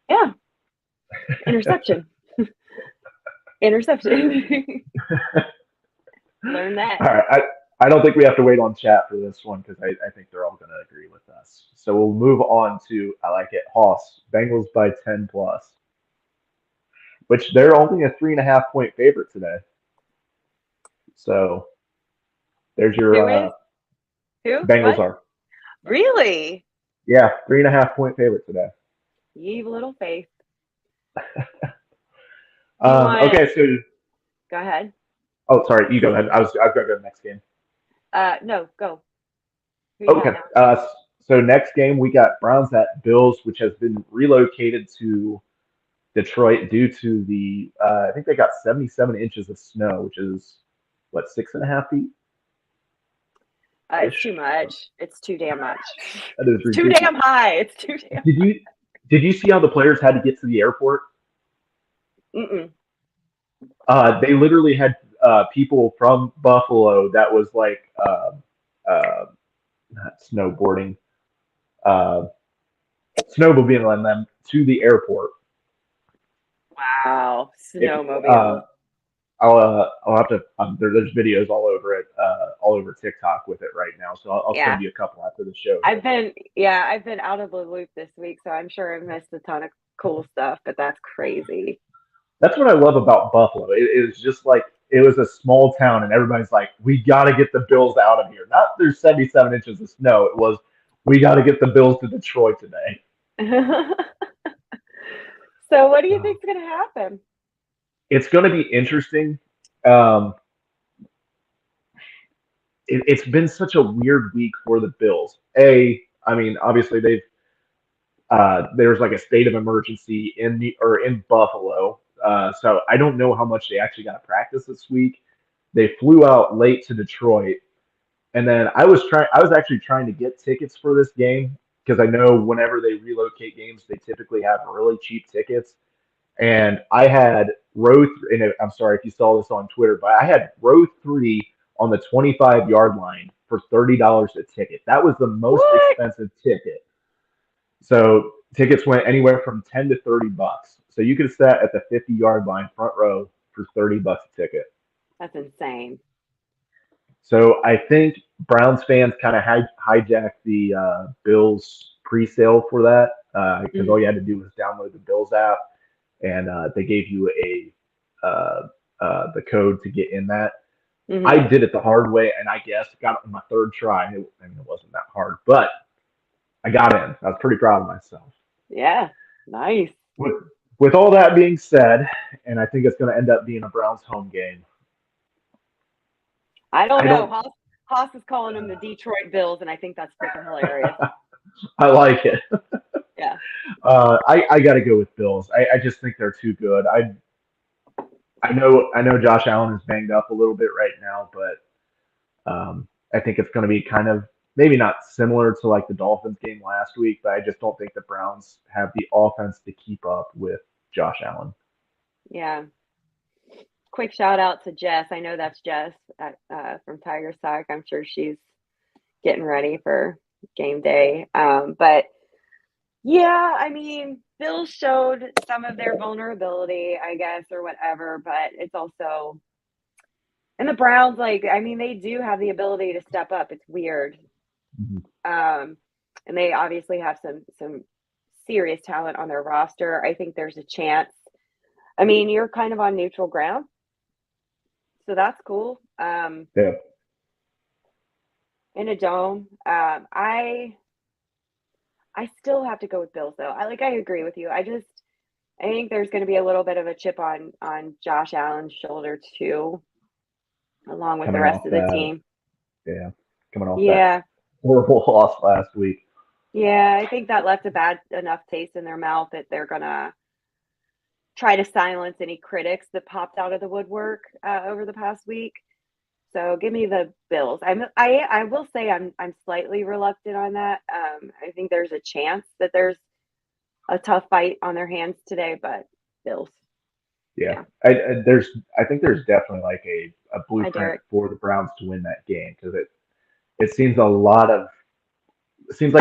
Yeah, interception. Interception. Learn that. All right. I don't think we have to wait on chat for this one because I think they're all going to agree with us. So we'll move on to, I like it, Hoss. Bengals by 10+, which they're only a 3.5-point favorite today. So there's your Who? Bengals What? are. Really? Yeah, 3.5-point favorite today. Ye little faith. want- Okay, so Go ahead. oh, sorry, you go ahead. I was going to go to the next game. No, go. Who you Okay. got now? So next game we got Browns at Bills, which has been relocated to Detroit due to the I think they got 77 inches of snow, which is what, 6.5 feet? It's too much. It's too damn much. That is It's too ridiculous. damn high. It's too damn. Did you see how the players had to get to the airport? Mm-mm. They literally had people from Buffalo that was like not snowboarding, snowmobiling them to the airport. Wow, snowmobile. I'll have to. There's videos all over it, all over TikTok with it right now. So I'll Yeah. send you a couple after the show. I've been out of the loop this week, so I'm sure I've missed a ton of cool stuff. But that's crazy. That's what I love about Buffalo. It was just like it was a small town, and everybody's like, "We got to get the Bills out of here." Not there's 77 inches of snow. It was, "We got to get the Bills to Detroit today." So, what do you think's going to happen? It's going to be interesting. It's been such a weird week for the Bills. I mean, obviously there's like a state of emergency in Buffalo. So I don't know how much they actually got to practice this week. They flew out late to Detroit, and then I was actually trying to get tickets for this game because I know whenever they relocate games, they typically have really cheap tickets. And I had I'm sorry if you saw this on Twitter, but I had row 3 on the 25-yard line for $30 a ticket. That was the most expensive ticket. So tickets went anywhere from $10 to $30. So you could have sat at the 50-yard line front row for $30 a ticket. That's insane. So I think Browns fans kind of hijacked the Bills pre-sale for that because all you had to do was download the Bills app, and they gave you the code to get in that. Mm-hmm. I did it the hard way, and I guess got it on my third try. It wasn't that hard, but I got in. I was pretty proud of myself. Yeah, nice. With all that being said, and I think it's going to end up being a Browns home game. I don't know. Haas is calling them the Detroit Bills, and I think that's freaking hilarious. I like it. Yeah. I got to go with Bills. I just think they're too good. I know Josh Allen is banged up a little bit right now, but I think it's going to be kind of maybe not similar to like the Dolphins game last week, but I just don't think the Browns have the offense to keep up with Josh Allen. Yeah. Quick shout out to Jess. I know that's Jess from Tiger Stock. I'm sure she's getting ready for game day. But yeah, I mean, Bills showed some of their vulnerability, I guess, or whatever, but it's also, and the Browns, like, I mean, they do have the ability to step up. It's weird. Mhm. And they obviously have some serious talent on their roster. I think there's a chance. I mean, you're kind of on neutral ground, so that's cool. Yeah. In a dome. I still have to go with Bills though. I agree with you. I think there's going to be a little bit of a chip on Josh Allen's shoulder too, along with the Coming rest off of the that. team. Yeah. Coming off that Yeah. horrible loss last week. Yeah, I think that left a bad enough taste in their mouth that they're gonna try to silence any critics that popped out of the woodwork over the past week. So give me the Bills. I will say I'm slightly reluctant on that. I think there's a chance that there's a tough fight on their hands today, but Bills. Yeah. I think there's definitely like a blueprint Derek. for the Browns to win that game, because it seems like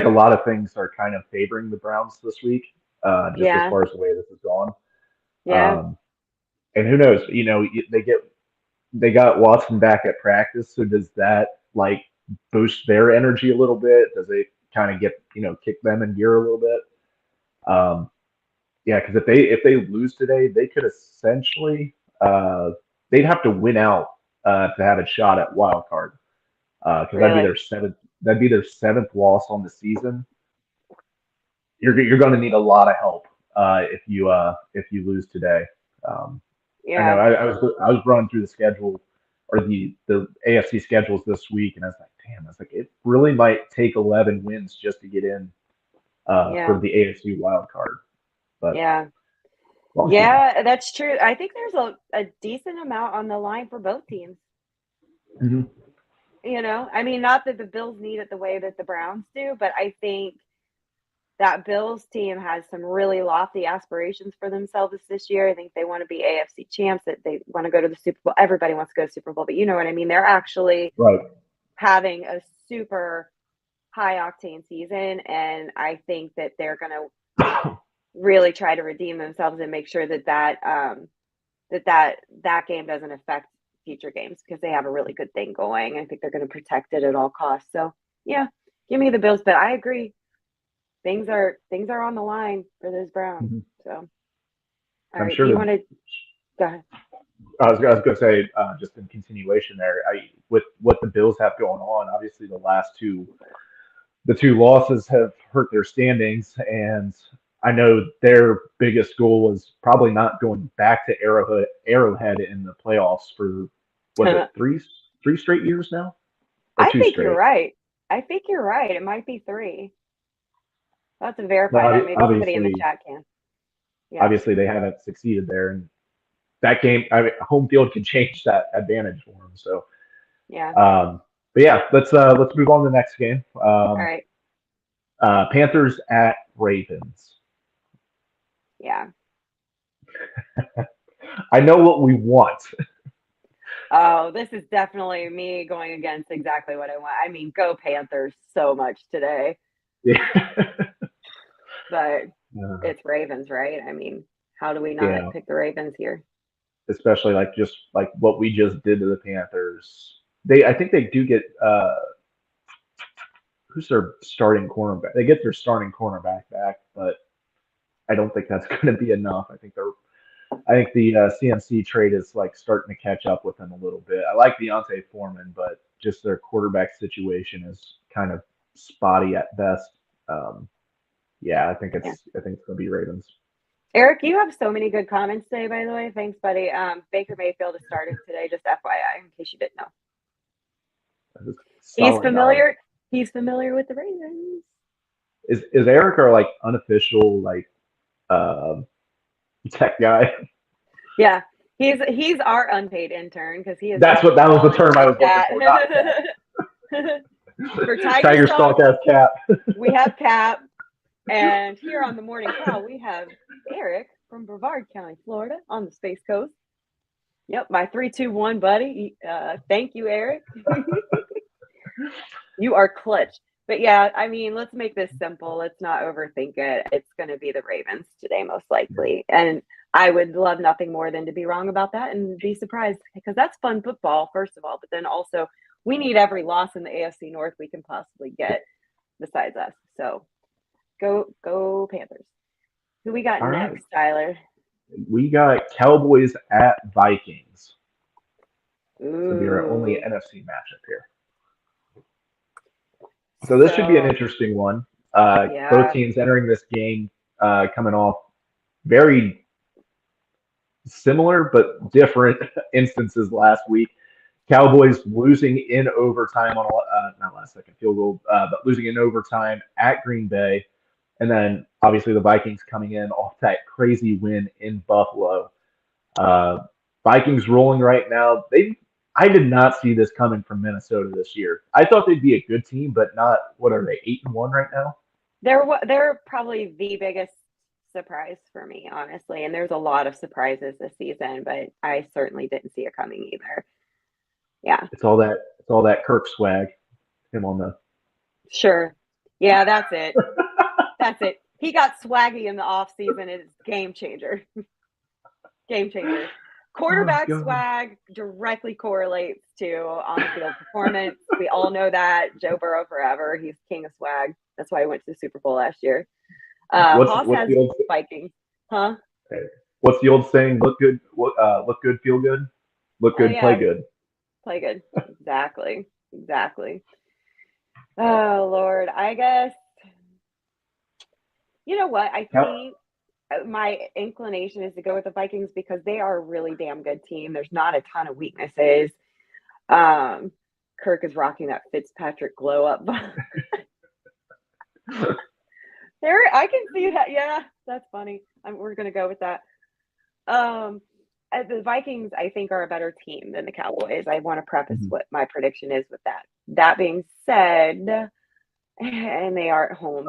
a lot of things are kind of favoring the Browns this week, just Yeah. as far as the way this has gone. Yeah. And who knows? They got Watson back at practice, so does that like boost their energy a little bit? Does it kind of get kick them in gear a little bit? Yeah, because if they lose today, they could essentially they'd have to win out to have a shot at wild card, because Really? that'd be their seventh loss on the season. You're going to need a lot of help if you lose today. I know Yeah. I was running through the schedule, or the AFC schedules this week, and I was like, damn, it really might take 11 wins just to get in Yeah. for the AFC wild card. But Yeah. long season. Yeah, that's true. I think there's a decent amount on the line for both teams. Mhm. I mean, not that the Bills need it the way that the Browns do, but I think that Bills team has some really lofty aspirations for themselves this year. I think they want to be AFC champs, that they want to go to the Super Bowl. Everybody wants to go to the Super Bowl, but you know what I mean? They're actually Right. having a super high octane season, and I think that they're going to really try to redeem themselves and make sure that game doesn't affect future games, because they have a really good thing going. I think they're going to protect it at all costs. So yeah, give me the Bills, but I agree. Things are on the line for those Browns. Mhm. So all I'm right, sure do you want to go ahead? I was going to say, just in continuation there, with what the Bills have going on, obviously the two losses have hurt their standings, and I know their biggest goal was probably not going back to Arrowhead in the playoffs for, was it three straight years now, or I two think straight? you're right. It might be 3. I'll have to verify Well, that. Maybe somebody in the chat can. Yeah. Obviously, they haven't succeeded there, and that game, home field can change that advantage for them. So Yeah. but yeah, let's move on to the next game. All right. Panthers at Ravens. Yeah. I know what we want. Oh, this is definitely me going against exactly what I want. I mean, go Panthers so much today. Yeah. But it's Ravens, right? I mean, how do we not pick the Ravens here? Especially just like what we just did to the Panthers. I think they do get who's their starting cornerback? They get their starting cornerback back, but I don't think that's going to be enough. I think the CMC trade is starting to catch up with them a little bit. I like Deontay Foreman, but just their quarterback situation is kind of spotty at best. I think it's going to be Ravens. Eric, you have so many good comments today, by the way. Thanks, buddy. Baker Mayfield is starting today, just FYI, in case you didn't know. He's familiar. He's familiar with the Ravens. Is Eric our unofficial tech guy? Yeah, he's our unpaid intern, because he is. That was the term I was looking for. For Tiger Stalk has Cap. We have Cap, and here on the Morning Call we have Eric from Brevard County, Florida, on the Space Coast. Yep, my 3-2-1 buddy. Thank you, Eric. You are clutch. But yeah, I mean, let's make this simple. Let's not overthink it. It's going to be the Ravens today, most likely. And I would love nothing more than to be wrong about that and be surprised because that's fun football, first of all. But then also, we need every loss in the AFC North we can possibly get besides us. So go Panthers. Who we got All right. next, Tyler? We got Cowboys at Vikings. Ooh. So be our only NFC matchup here. So this should be an interesting one. Yeah. Both teams entering this game coming off very similar but different instances last week. Cowboys losing in overtime on not last second field goal, but losing in overtime at Green Bay. And then obviously the Vikings coming in off that crazy win in Buffalo. Vikings rolling right now. I did not see this coming from Minnesota this year. I thought they'd be a good team, but not, what are they, 8-1 right now? They're probably the biggest surprise for me, honestly. And there's a lot of surprises this season, but I certainly didn't see it coming either. Yeah. It's all that Kirk swag. Him on the Sure. Yeah, that's it. That's it. He got swaggy in the offseason. It's game changer. Game changer. Quarterback swag directly correlates to on-the-field performance. We all know that. Joe Burrow forever. He's king of swag. That's why he went to the Super Bowl last year. What's Haas the old Vikings. Huh? What's the old saying? Look good, feel good. Look good, Oh, yeah. play good. Play good. Exactly. Oh, Lord. I guess, you know what? I think my inclination is to go with the Vikings because they are a really damn good team. There's not a ton of weaknesses. Kirk is rocking that Fitzpatrick glow up. There, I can see that. Yeah, that's funny. We're going to go with that. The Vikings, I think, are a better team than the Cowboys. I want to preface what my prediction is with that. That being said, and they are at home.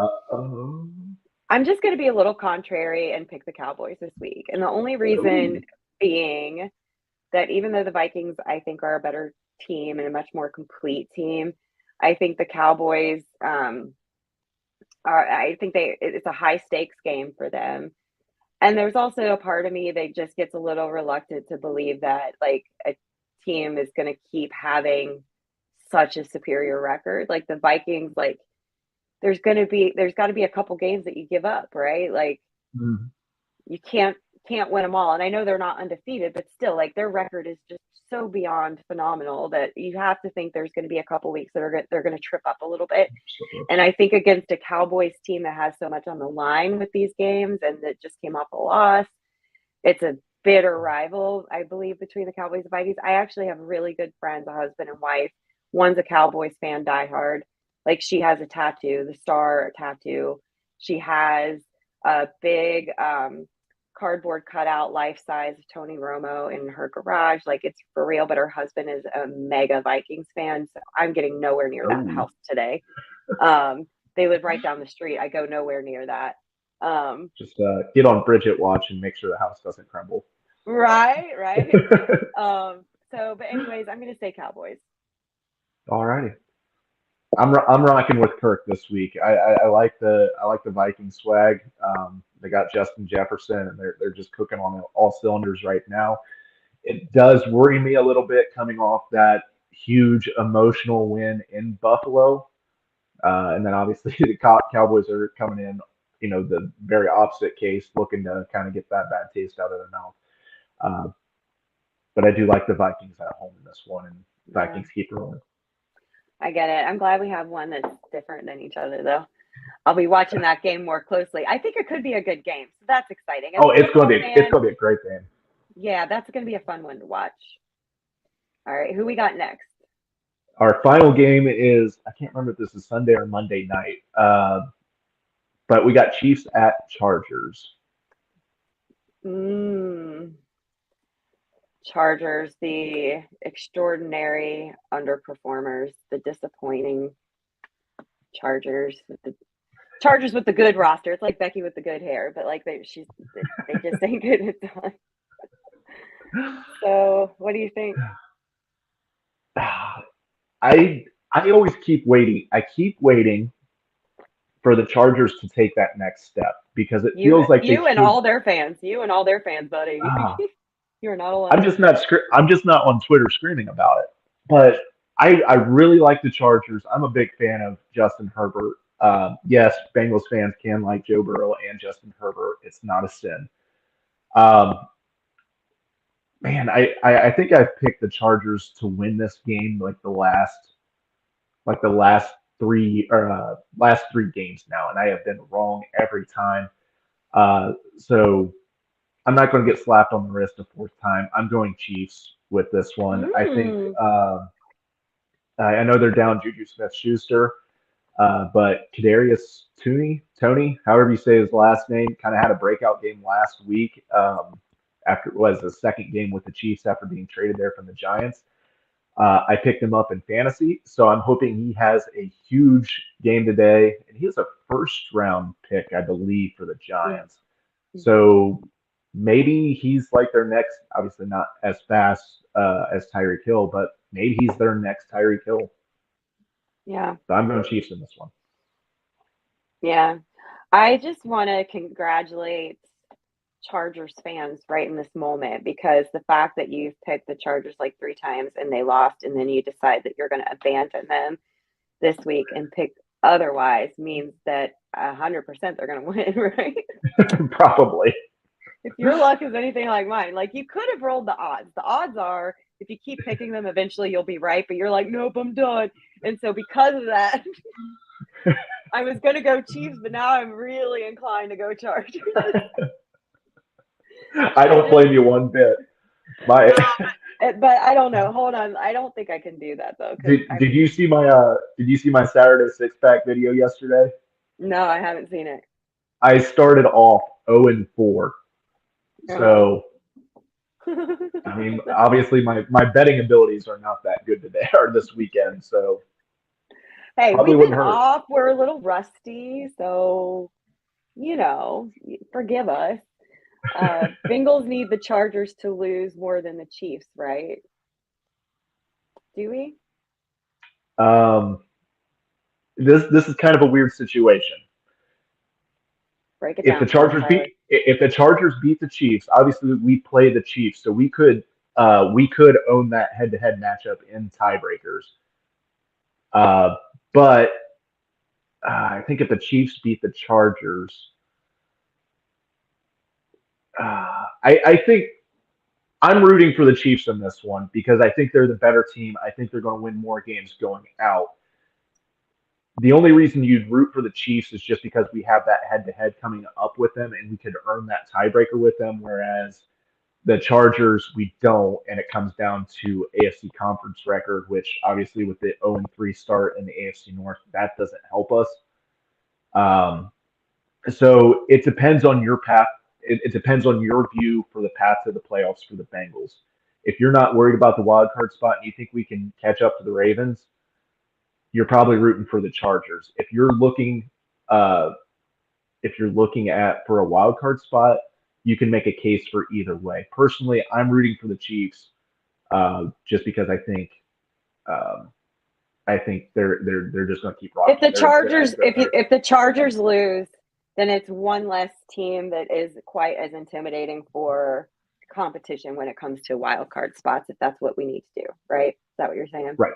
I'm just going to be a little contrary and pick the Cowboys this week. And the only reason being that even though the Vikings, I think, are a better team and a much more complete team, I think the Cowboys it's a high stakes game for them. And there's also a part of me that just gets a little reluctant to believe that like a team is going to keep having such a superior record. Like the Vikings, like there's got to be a couple games that you give up, right? Like you can't win them all. And I know they're not undefeated, but still like their record is just so beyond phenomenal that you have to think there's going to be a couple weeks that they're going to trip up a little bit. And I think against a Cowboys team that has so much on the line with these games and that just came off a loss, it's a bitter rival, I believe, between the Cowboys and Vikings. I actually have really good friends, a husband and wife. One's a Cowboys fan, diehard. Like she has a tattoo, the star tattoo. She has a big cardboard cutout, life-size of Tony Romo in her garage. Like it's for real, but her husband is a mega Vikings fan. So I'm getting nowhere near that house today. They live right down the street. I go nowhere near that. Just get on Bridget watch and make sure the house doesn't crumble. Right. But anyways, I'm going to say Cowboys. All righty. I'm rocking with Kirk this week. I like the Viking swag. They got Justin Jefferson, and they're just cooking on all cylinders right now. It does worry me a little bit coming off that huge emotional win in Buffalo, and then obviously the Cowboys are coming in, the very opposite case, looking to kind of get that bad taste out of their mouth. But I do like the Vikings at home in this one, and Vikings keep rolling. I get it. I'm glad we have one that's different than each other, though. I'll be watching that game more closely. I think it could be a good game, so that's exciting. It's going to be a great game. Yeah, that's going to be a fun one to watch. All right, who we got next? Our final game is, I can't remember if this is Sunday or Monday night, but we got Chiefs at Chargers. Chargers, the extraordinary underperformers, the disappointing Chargers with the good roster. It's like Becky with the good hair, but like they just ain't good at that. So, what do you think? I I always keep waiting. I keep waiting for the Chargers to take that next step because it feels like they you and should. all their fans, buddy. Ah, You're not alone. I'm just not on Twitter screaming about it. But I really like the Chargers. I'm a big fan of Justin Herbert. Yes, Bengals fans can like Joe Burrow and Justin Herbert. It's not a sin. Um, Man, I think I picked the Chargers to win this game like the last three games now, and I have been wrong every time. So I'm not going to get slapped on the wrist a fourth time. I'm going Chiefs with this one. I think I know they're down Juju Smith-Schuster, but Kadarius Tony, however you say his last name, kind of had a breakout game last week. After it was the second game with the Chiefs after being traded there from the Giants. I picked him up in fantasy, so I'm hoping he has a huge game today. And he is a first-round pick, I believe, for the Giants. So maybe he's like their next, obviously not as fast as Tyreek Hill, but maybe he's their next Tyreek Hill. Yeah. So I'm going Chiefs in this one. Yeah. I just want to congratulate Chargers fans right in this moment, because the fact that you've picked the Chargers like 3 times and they lost, and then you decide that you're going to abandon them this week and pick otherwise means that 100% they're going to win, right? Probably. If your luck is anything like mine, like you could have rolled the odds. The odds are if you keep picking them, eventually you'll be right, but you're like, nope, I'm done. And so because of that, I was going to go Chiefs, but now I'm really inclined to go Chargers. I don't blame you one bit. But I don't know. Hold on. I don't think I can do that though. Did you see my Saturday six-pack video yesterday? No, I haven't seen it. I started off 0-4. So I mean, obviously my betting abilities are not that good today or this weekend. So hey, probably we've been wouldn't hurt. off. We're a little rusty, so forgive us. Bengals need the Chargers to lose more than the Chiefs, right? Do we? This is kind of a weird situation. Break it If down. the Chargers beat the Chiefs, obviously we play the Chiefs, so we could own that head-to-head matchup in tiebreakers. But I think if the Chiefs beat the Chargers, I think I'm rooting for the Chiefs in this one because I think they're the better team. I think they're going to win more games going out. The only reason you'd root for the Chiefs is just because we have that head-to-head coming up with them, and we could earn that tiebreaker with them, whereas the Chargers, we don't, and it comes down to AFC conference record, which obviously with the 0-3 start in the AFC North, that doesn't help us. So it depends on your path. It depends on your view for the path to the playoffs for the Bengals. At you're not worried about the wild card spot and you think we can catch up to the Ravens, you're probably rooting for the Chargers. If you're looking at for a wild card spot, you can make a case for either way. Personally, I'm rooting for the Chiefs, just because I think they're just going to keep rocking. If the Chargers lose, then it's one less team that is quite as intimidating for competition when it comes to wild card spots, if that's what we need to do, right? Is that what you're saying? Right.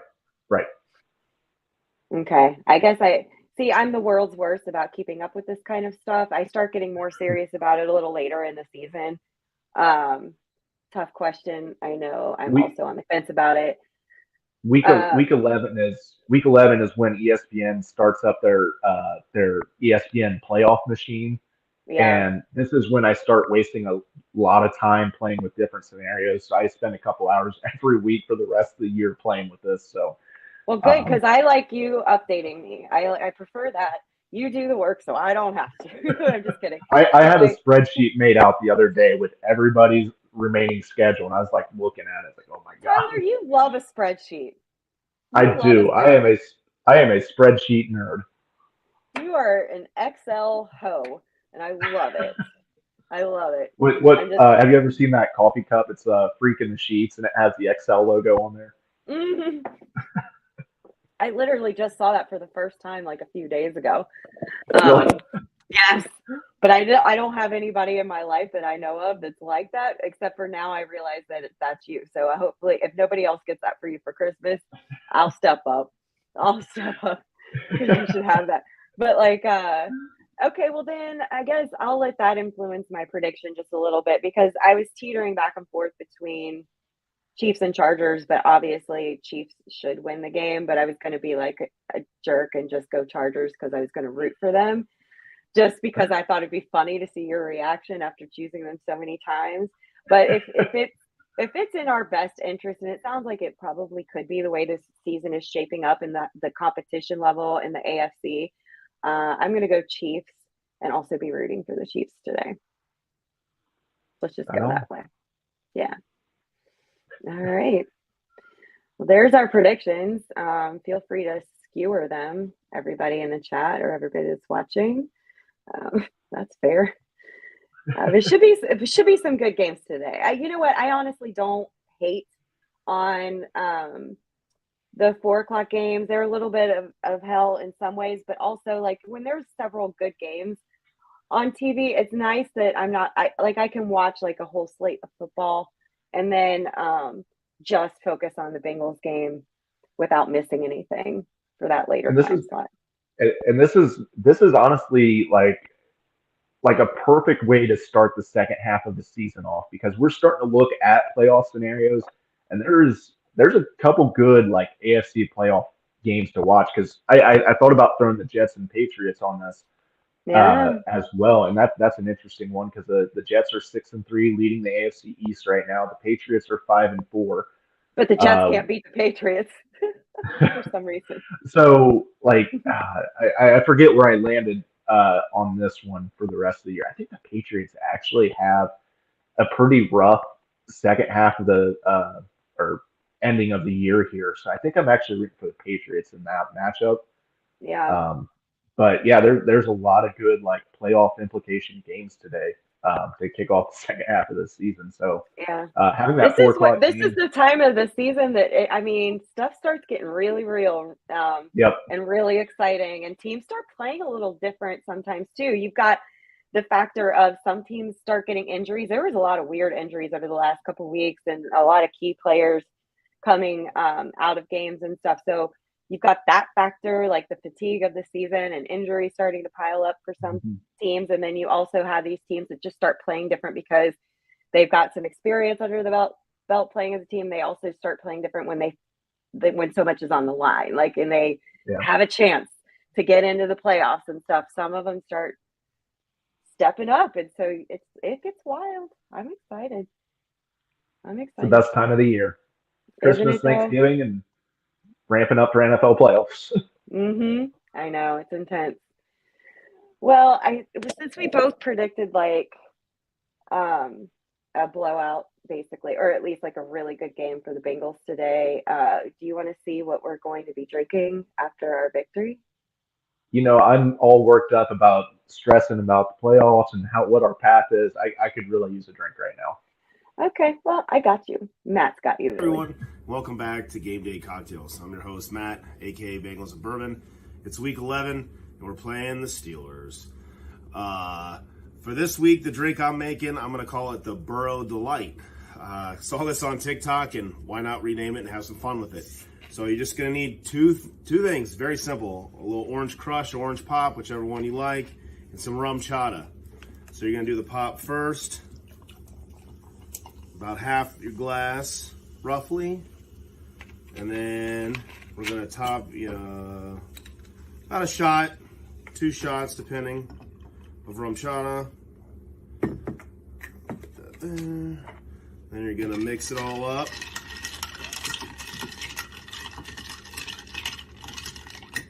Okay. I guess I'm the world's worst about keeping up with this kind of stuff. I start getting more serious about it a little later in the season. Tough question. I know. I'm also on the fence about it. Week 11 is when ESPN starts up their ESPN playoff machine. Yeah. And this is when I start wasting a lot of time playing with different scenarios. So I spend a couple hours every week for the rest of the year playing with this. So, well, good, because I like you updating me. I prefer that. You do the work, so I don't have to. I'm just kidding. I had a spreadsheet made out the other day with everybody's remaining schedule, and I was like looking at it, like, oh my god. Tyler, you love a spreadsheet. I do. I am a spreadsheet nerd. You are an Excel hoe, and I love it. I love it. Have you ever seen that coffee cup? It's Freak in the Sheets, and it has the Excel logo on there. Mm-hmm. I literally just saw that for the first time like a few days ago. Really? Yes, but I don't have anybody in my life that I know of that's like that, except for now I realize that that's you. So hopefully, if nobody else gets that for you for Christmas, I'll step up. I'll step up because you should have that. But like, okay, well then I guess I'll let that influence my prediction just a little bit because I was teetering back and forth between Chiefs and Chargers, but obviously Chiefs should win the game. But I was going to be like a jerk and just go Chargers because I was going to root for them. Just because I thought it'd be funny to see your reaction after choosing them so many times. But if it's in our best interest, and it sounds like it probably could be the way this season is shaping up in the competition level in the AFC, I'm going to go Chiefs and also be rooting for the Chiefs today. Let's just go that way. Yeah. All right. Well, there's our predictions. Feel free to skewer them, everybody in the chat or everybody that's watching. That's fair. It should be some good games today. You know what? I honestly don't hate on the 4:00 games. They're a little bit of hell in some ways, but also like when there's several good games on TV, it's nice that I can watch like a whole slate of football and then just focus on the Bengals game without missing anything for that later time slot. And this is honestly like a perfect way to start the second half of the season off because we're starting to look at playoff scenarios and there's a couple good like AFC playoff games to watch because I thought about throwing the Jets and Patriots on this as well, and that's an interesting one because the Jets are 6-3 leading the AFC East right now. The Patriots are 5-4. But the Jets can't beat the Patriots for some reason. So, like, I forget where I landed on this one for the rest of the year. I think the Patriots actually have a pretty rough second half of the or ending of the year here. So I think I'm actually rooting for the Patriots in that matchup. Yeah. But yeah, there's a lot of good like playoff implication games today to kick off the second half of the season. So yeah, having that this is the time of the season that stuff starts getting really real and really exciting, and teams start playing a little different sometimes too. You've got the factor of some teams start getting injuries. There was a lot of weird injuries over the last couple of weeks, and a lot of key players coming out of games and stuff. So you've got that factor, like the fatigue of the season and injuries starting to pile up for some teams. And then you also have these teams that just start playing different because they've got some experience under the belt playing as a team. They also start playing different when so much is on the line, like, and they have a chance to get into the playoffs and stuff. Some of them start stepping up. And so it gets wild. I'm excited. It's the best time of the year. Christmas, Thanksgiving, and ramping up for NFL playoffs. I know, it's intense. Well, since we both predicted like a blowout, basically, or at least like a really good game for the Bengals today, do you want to see what we're going to be drinking after our victory? You know, I'm all worked up about stressing about the playoffs and what our path is. I could really use a drink right now. Okay, well, I got you. Matt's got you. Really. Everyone, welcome back to Game Day Cocktails. I'm your host, Matt, aka Bengals and Bourbon. It's week 11, and we're playing the Steelers. For this week, the drink I'm making, I'm going to call it the Burrow Delight. Saw this on TikTok, and why not rename it and have some fun with it? So you're just going to need two things, very simple. A little orange crush, orange pop, whichever one you like, and some rum chata. So you're going to do the pop first. About half your glass, roughly. And then we're going to top about a shot, 2 shots, depending, of rum chata. Put that there. Then you're going to mix it all up.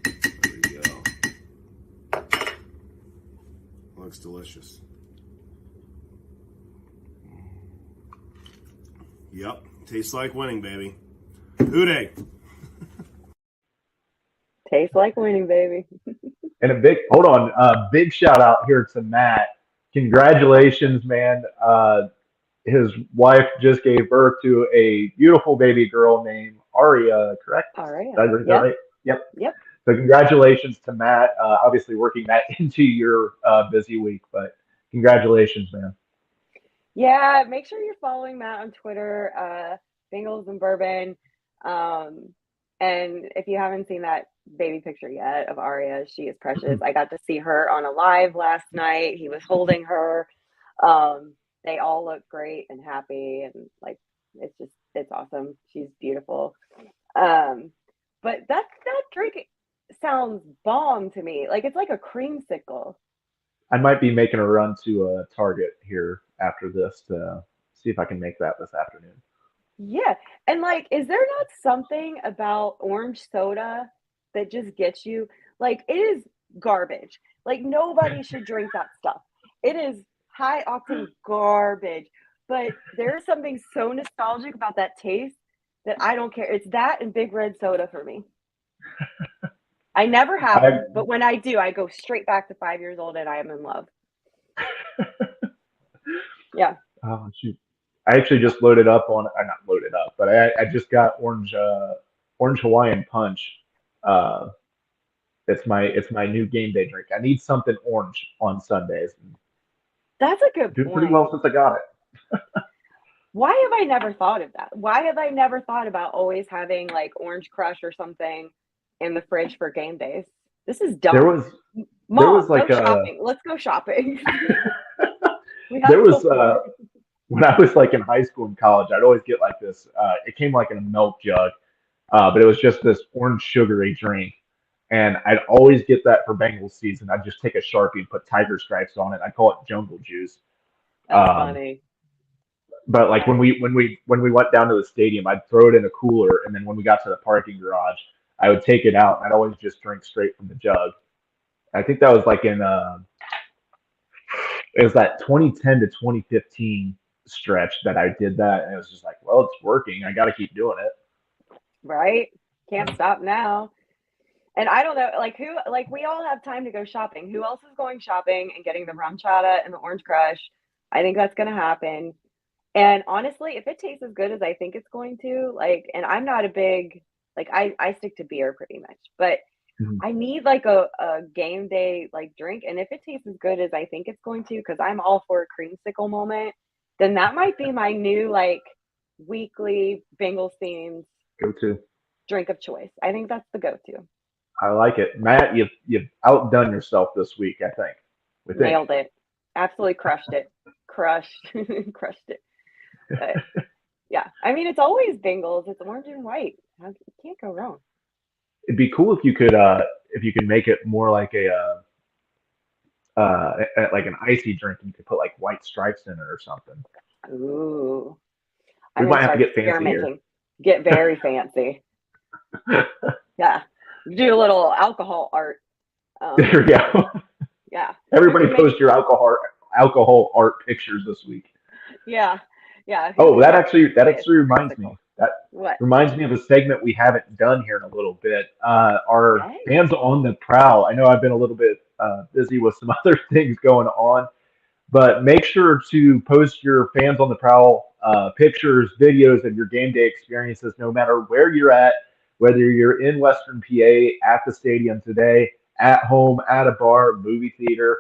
There you go. Looks delicious. Yep, tastes like winning, baby. Hooday! Tastes like winning, baby. And a big shout out here to Matt. Congratulations, man. His wife just gave birth to a beautiful baby girl named Aria, correct? Aria. Did I read that right? Yep. Yep. So congratulations to Matt. Obviously working that into your busy week, but congratulations, man. Yeah, make sure you're following Matt on Twitter, Bengals and Bourbon. And if you haven't seen that baby picture yet of Aria, she is precious. I got to see her on a live last night. He was holding her. They all look great and happy, and like it's awesome. She's beautiful. But that drink sounds bomb to me. Like it's like a creamsicle. I might be making a run to Target here after this to see if I can make that this afternoon. Yeah. And like, is there not something about orange soda that just gets you? Like, it is garbage. Like, nobody should drink that stuff. It is high octane garbage. But there's something so nostalgic about that taste that I don't care. It's that and Big Red soda for me. I never have them, but when I do, I go straight back to 5 years old and I am in love. Yeah. Oh shoot! I actually just loaded up on. I'm not loaded up, but I just got orange Hawaiian punch. It's my new game day drink. I need something orange on Sundays. That's a good Doing point. pretty well since I got it. Why have I never thought of that? Why have I never thought about always having like Orange Crush or something in the fridge for game days? This is dumb. Mom, like go shopping. Let's go shopping. When I was like in high school and college, I'd always get like this. It came like in a milk jug, but it was just this orange sugary drink. And I'd always get that for Bengals season. I'd just take a Sharpie and put tiger stripes on it. I call it jungle juice. That's funny. But like when we went down to the stadium, I'd throw it in a cooler, and then when we got to the parking garage, I would take it out and I'd always just drink straight from the jug. I think that was like in it was that 2010 to 2015 stretch that I did that, and it was just like, well, it's working. I got to keep doing it. Right? Can't stop now. And I don't know, we all have time to go shopping. Who else is going shopping and getting the rum chata and the Orange Crush? I think that's going to happen. And honestly, if it tastes as good as I think it's going to, and I'm not a big, I stick to beer pretty much, but I need like a game day drink. And if it tastes as good as I think it's going to, because I'm all for a creamsicle moment, then that might be my new weekly Bengals themed go-to drink of choice. I think that's the go-to. I like it. Matt, you've outdone yourself this week, I think. Nailed it. Absolutely crushed it. Crushed it. But yeah, I mean, it's always Bengals. It's orange and white. You can't go wrong. It'd be cool if you could make it more like like an icy drink, and you could put like white stripes in it or something. Ooh. We might have to get fancy here. Get very fancy. Yeah. Do a little alcohol art. There we go. Yeah. Everybody post your alcohol art pictures this week. Yeah. Yeah. Oh, that actually reminds me. That what? Reminds me of a segment we haven't done here in a little bit. Our fans on the prowl. I know I've been a little bit busy with some other things going on, but make sure to post your fans on the prowl pictures, videos of your game day experiences, no matter where you're at, whether you're in Western PA, at the stadium today, at home, at a bar, movie theater,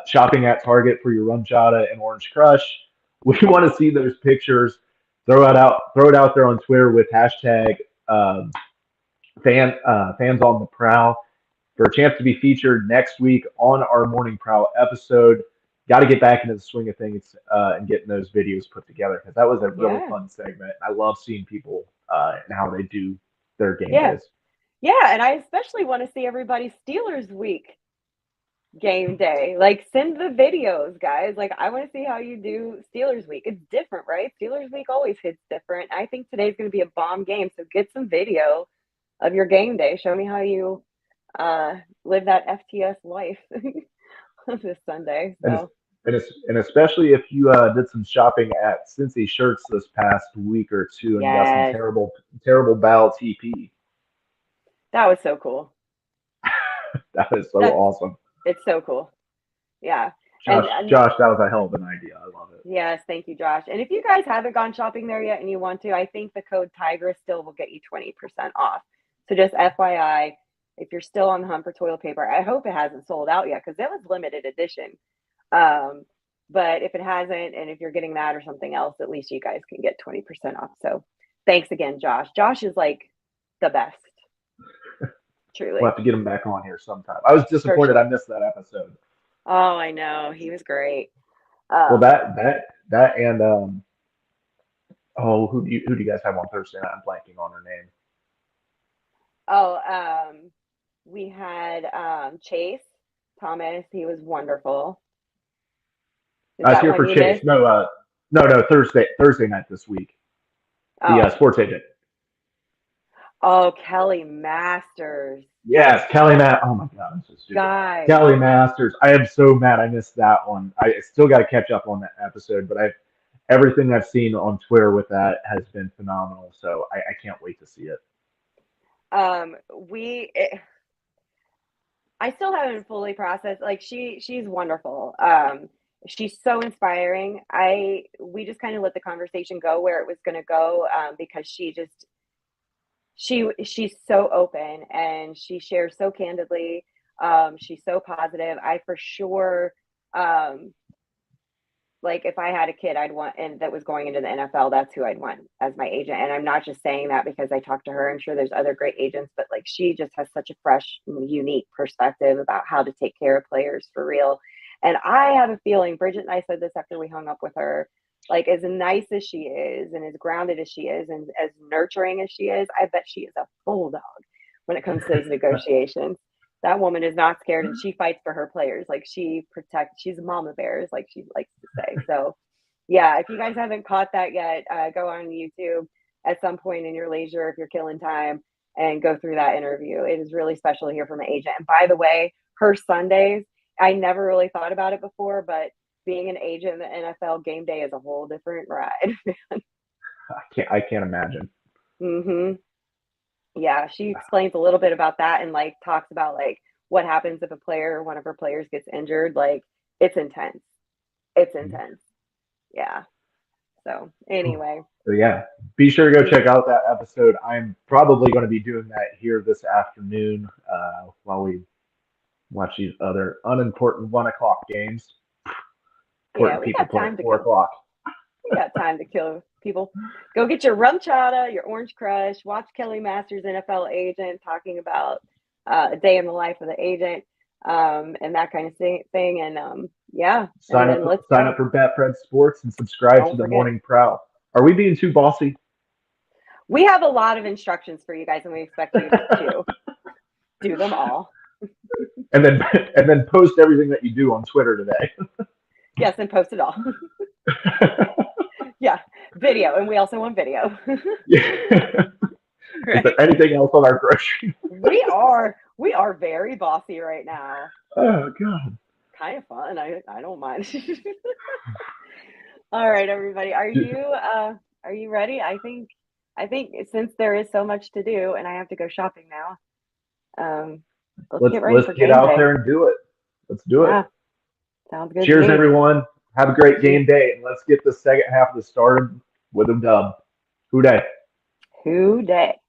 shopping at Target for your rum chata and Orange Crush. We want to see those pictures. Throw it out there on Twitter with hashtag fans on the prowl for a chance to be featured next week on our Morning Prowl episode. Got to get back into the swing of things and getting those videos put together, because that was a really fun segment. I love seeing people and how they do their game days. Yeah, and I especially want to see everybody's Steelers week game day. Send the videos, guys. I want to see how you do Steelers week. It's different, right? Steelers week always hits different. I think today's going to be a bomb game, so get some video of your game day. Show me how you live that FTS life this Sunday. So. And especially if you did some shopping at Cincy Shirts this past week or two and got some terrible Battle TP. That was so cool. That is awesome. It's so cool. Yeah. Josh, that was a hell of an idea. I love it. Yes, thank you, Josh. And if you guys haven't gone shopping there yet and you want to, I think the code Tigress still will get you 20% off. So just FYI, if you're still on the hunt for toilet paper, I hope it hasn't sold out yet because it was limited edition. But if it hasn't, and if you're getting that or something else, at least you guys can get 20% off. So thanks again, Josh. Josh is like the best. Truly. We'll have to get him back on here sometime. I was disappointed I missed that episode. Oh, I know. He was great. Well, that and who do you guys have on Thursday night? I'm blanking on her name. We had Chase Thomas. He was wonderful. I was here for Chase. No, Thursday night this week. The sports agent. Oh, Kelly Masters. Yes, Kelly Masters. Oh my God, I'm so stupid. Guys. Kelly Masters. I am so mad I missed that one. I still got to catch up on that episode, but everything I've seen on Twitter with that has been phenomenal. So I can't wait to see it. I still haven't fully processed. Like she's wonderful. She's so inspiring. We just kind of let the conversation go where it was going to go because she's so open and she shares so candidly. She's so positive. I for sure, like if I had a kid that was going into the NFL, that's who I'd want as my agent. And I'm not just saying that because I talked to her. I'm sure there's other great agents, but like she just has such a fresh, unique perspective about how to take care of players for real. And I have a feeling, Bridget and I said this after we hung up with her, like as nice as she is and as grounded as she is and as nurturing as she is, I bet she is a bulldog when it comes to those negotiations. That woman is not scared and she fights for her players. Like she's a mama bear, like she likes to say. So yeah, if you guys haven't caught that yet, go on YouTube at some point in your leisure if you're killing time and go through that interview. It is really special to hear from an agent. And by the way, her Sundays, I never really thought about it before, but being an agent in the NFL, game day is a whole different ride. I can't imagine. Mm-hmm. Yeah, she explains a little bit about that and like talks about like what happens if one of her players gets injured. Like it's intense. It's intense. Yeah. So anyway. So yeah, be sure to go check out that episode. I'm probably going to be doing that here this afternoon while we watch these other unimportant 1 o'clock games. Important people play at 4 o'clock. We got time to kill people. Go get your rum chata, your orange crush, watch Kelly Masters, NFL agent, talking about a day in the life of the agent and that kind of thing. And yeah. Sign up for Betfred Sports and subscribe to the Morning Prowl. Are we being too bossy? We have a lot of instructions for you guys and we expect you to do them all. And then post everything that you do on Twitter today. Yes, and post it all. Yeah, video, and we also want video. Yeah. Right. Is there anything else on our grocery? We are very bossy right now. Oh God. Kind of fun. I don't mind. All right, everybody. Are you ready? I think since there is so much to do and I have to go shopping now. Let's get out there and do it. Let's do it. Sounds good. Cheers, everyone. Have a great game day, and let's get the second half of the started with a dub. Who day? Who day?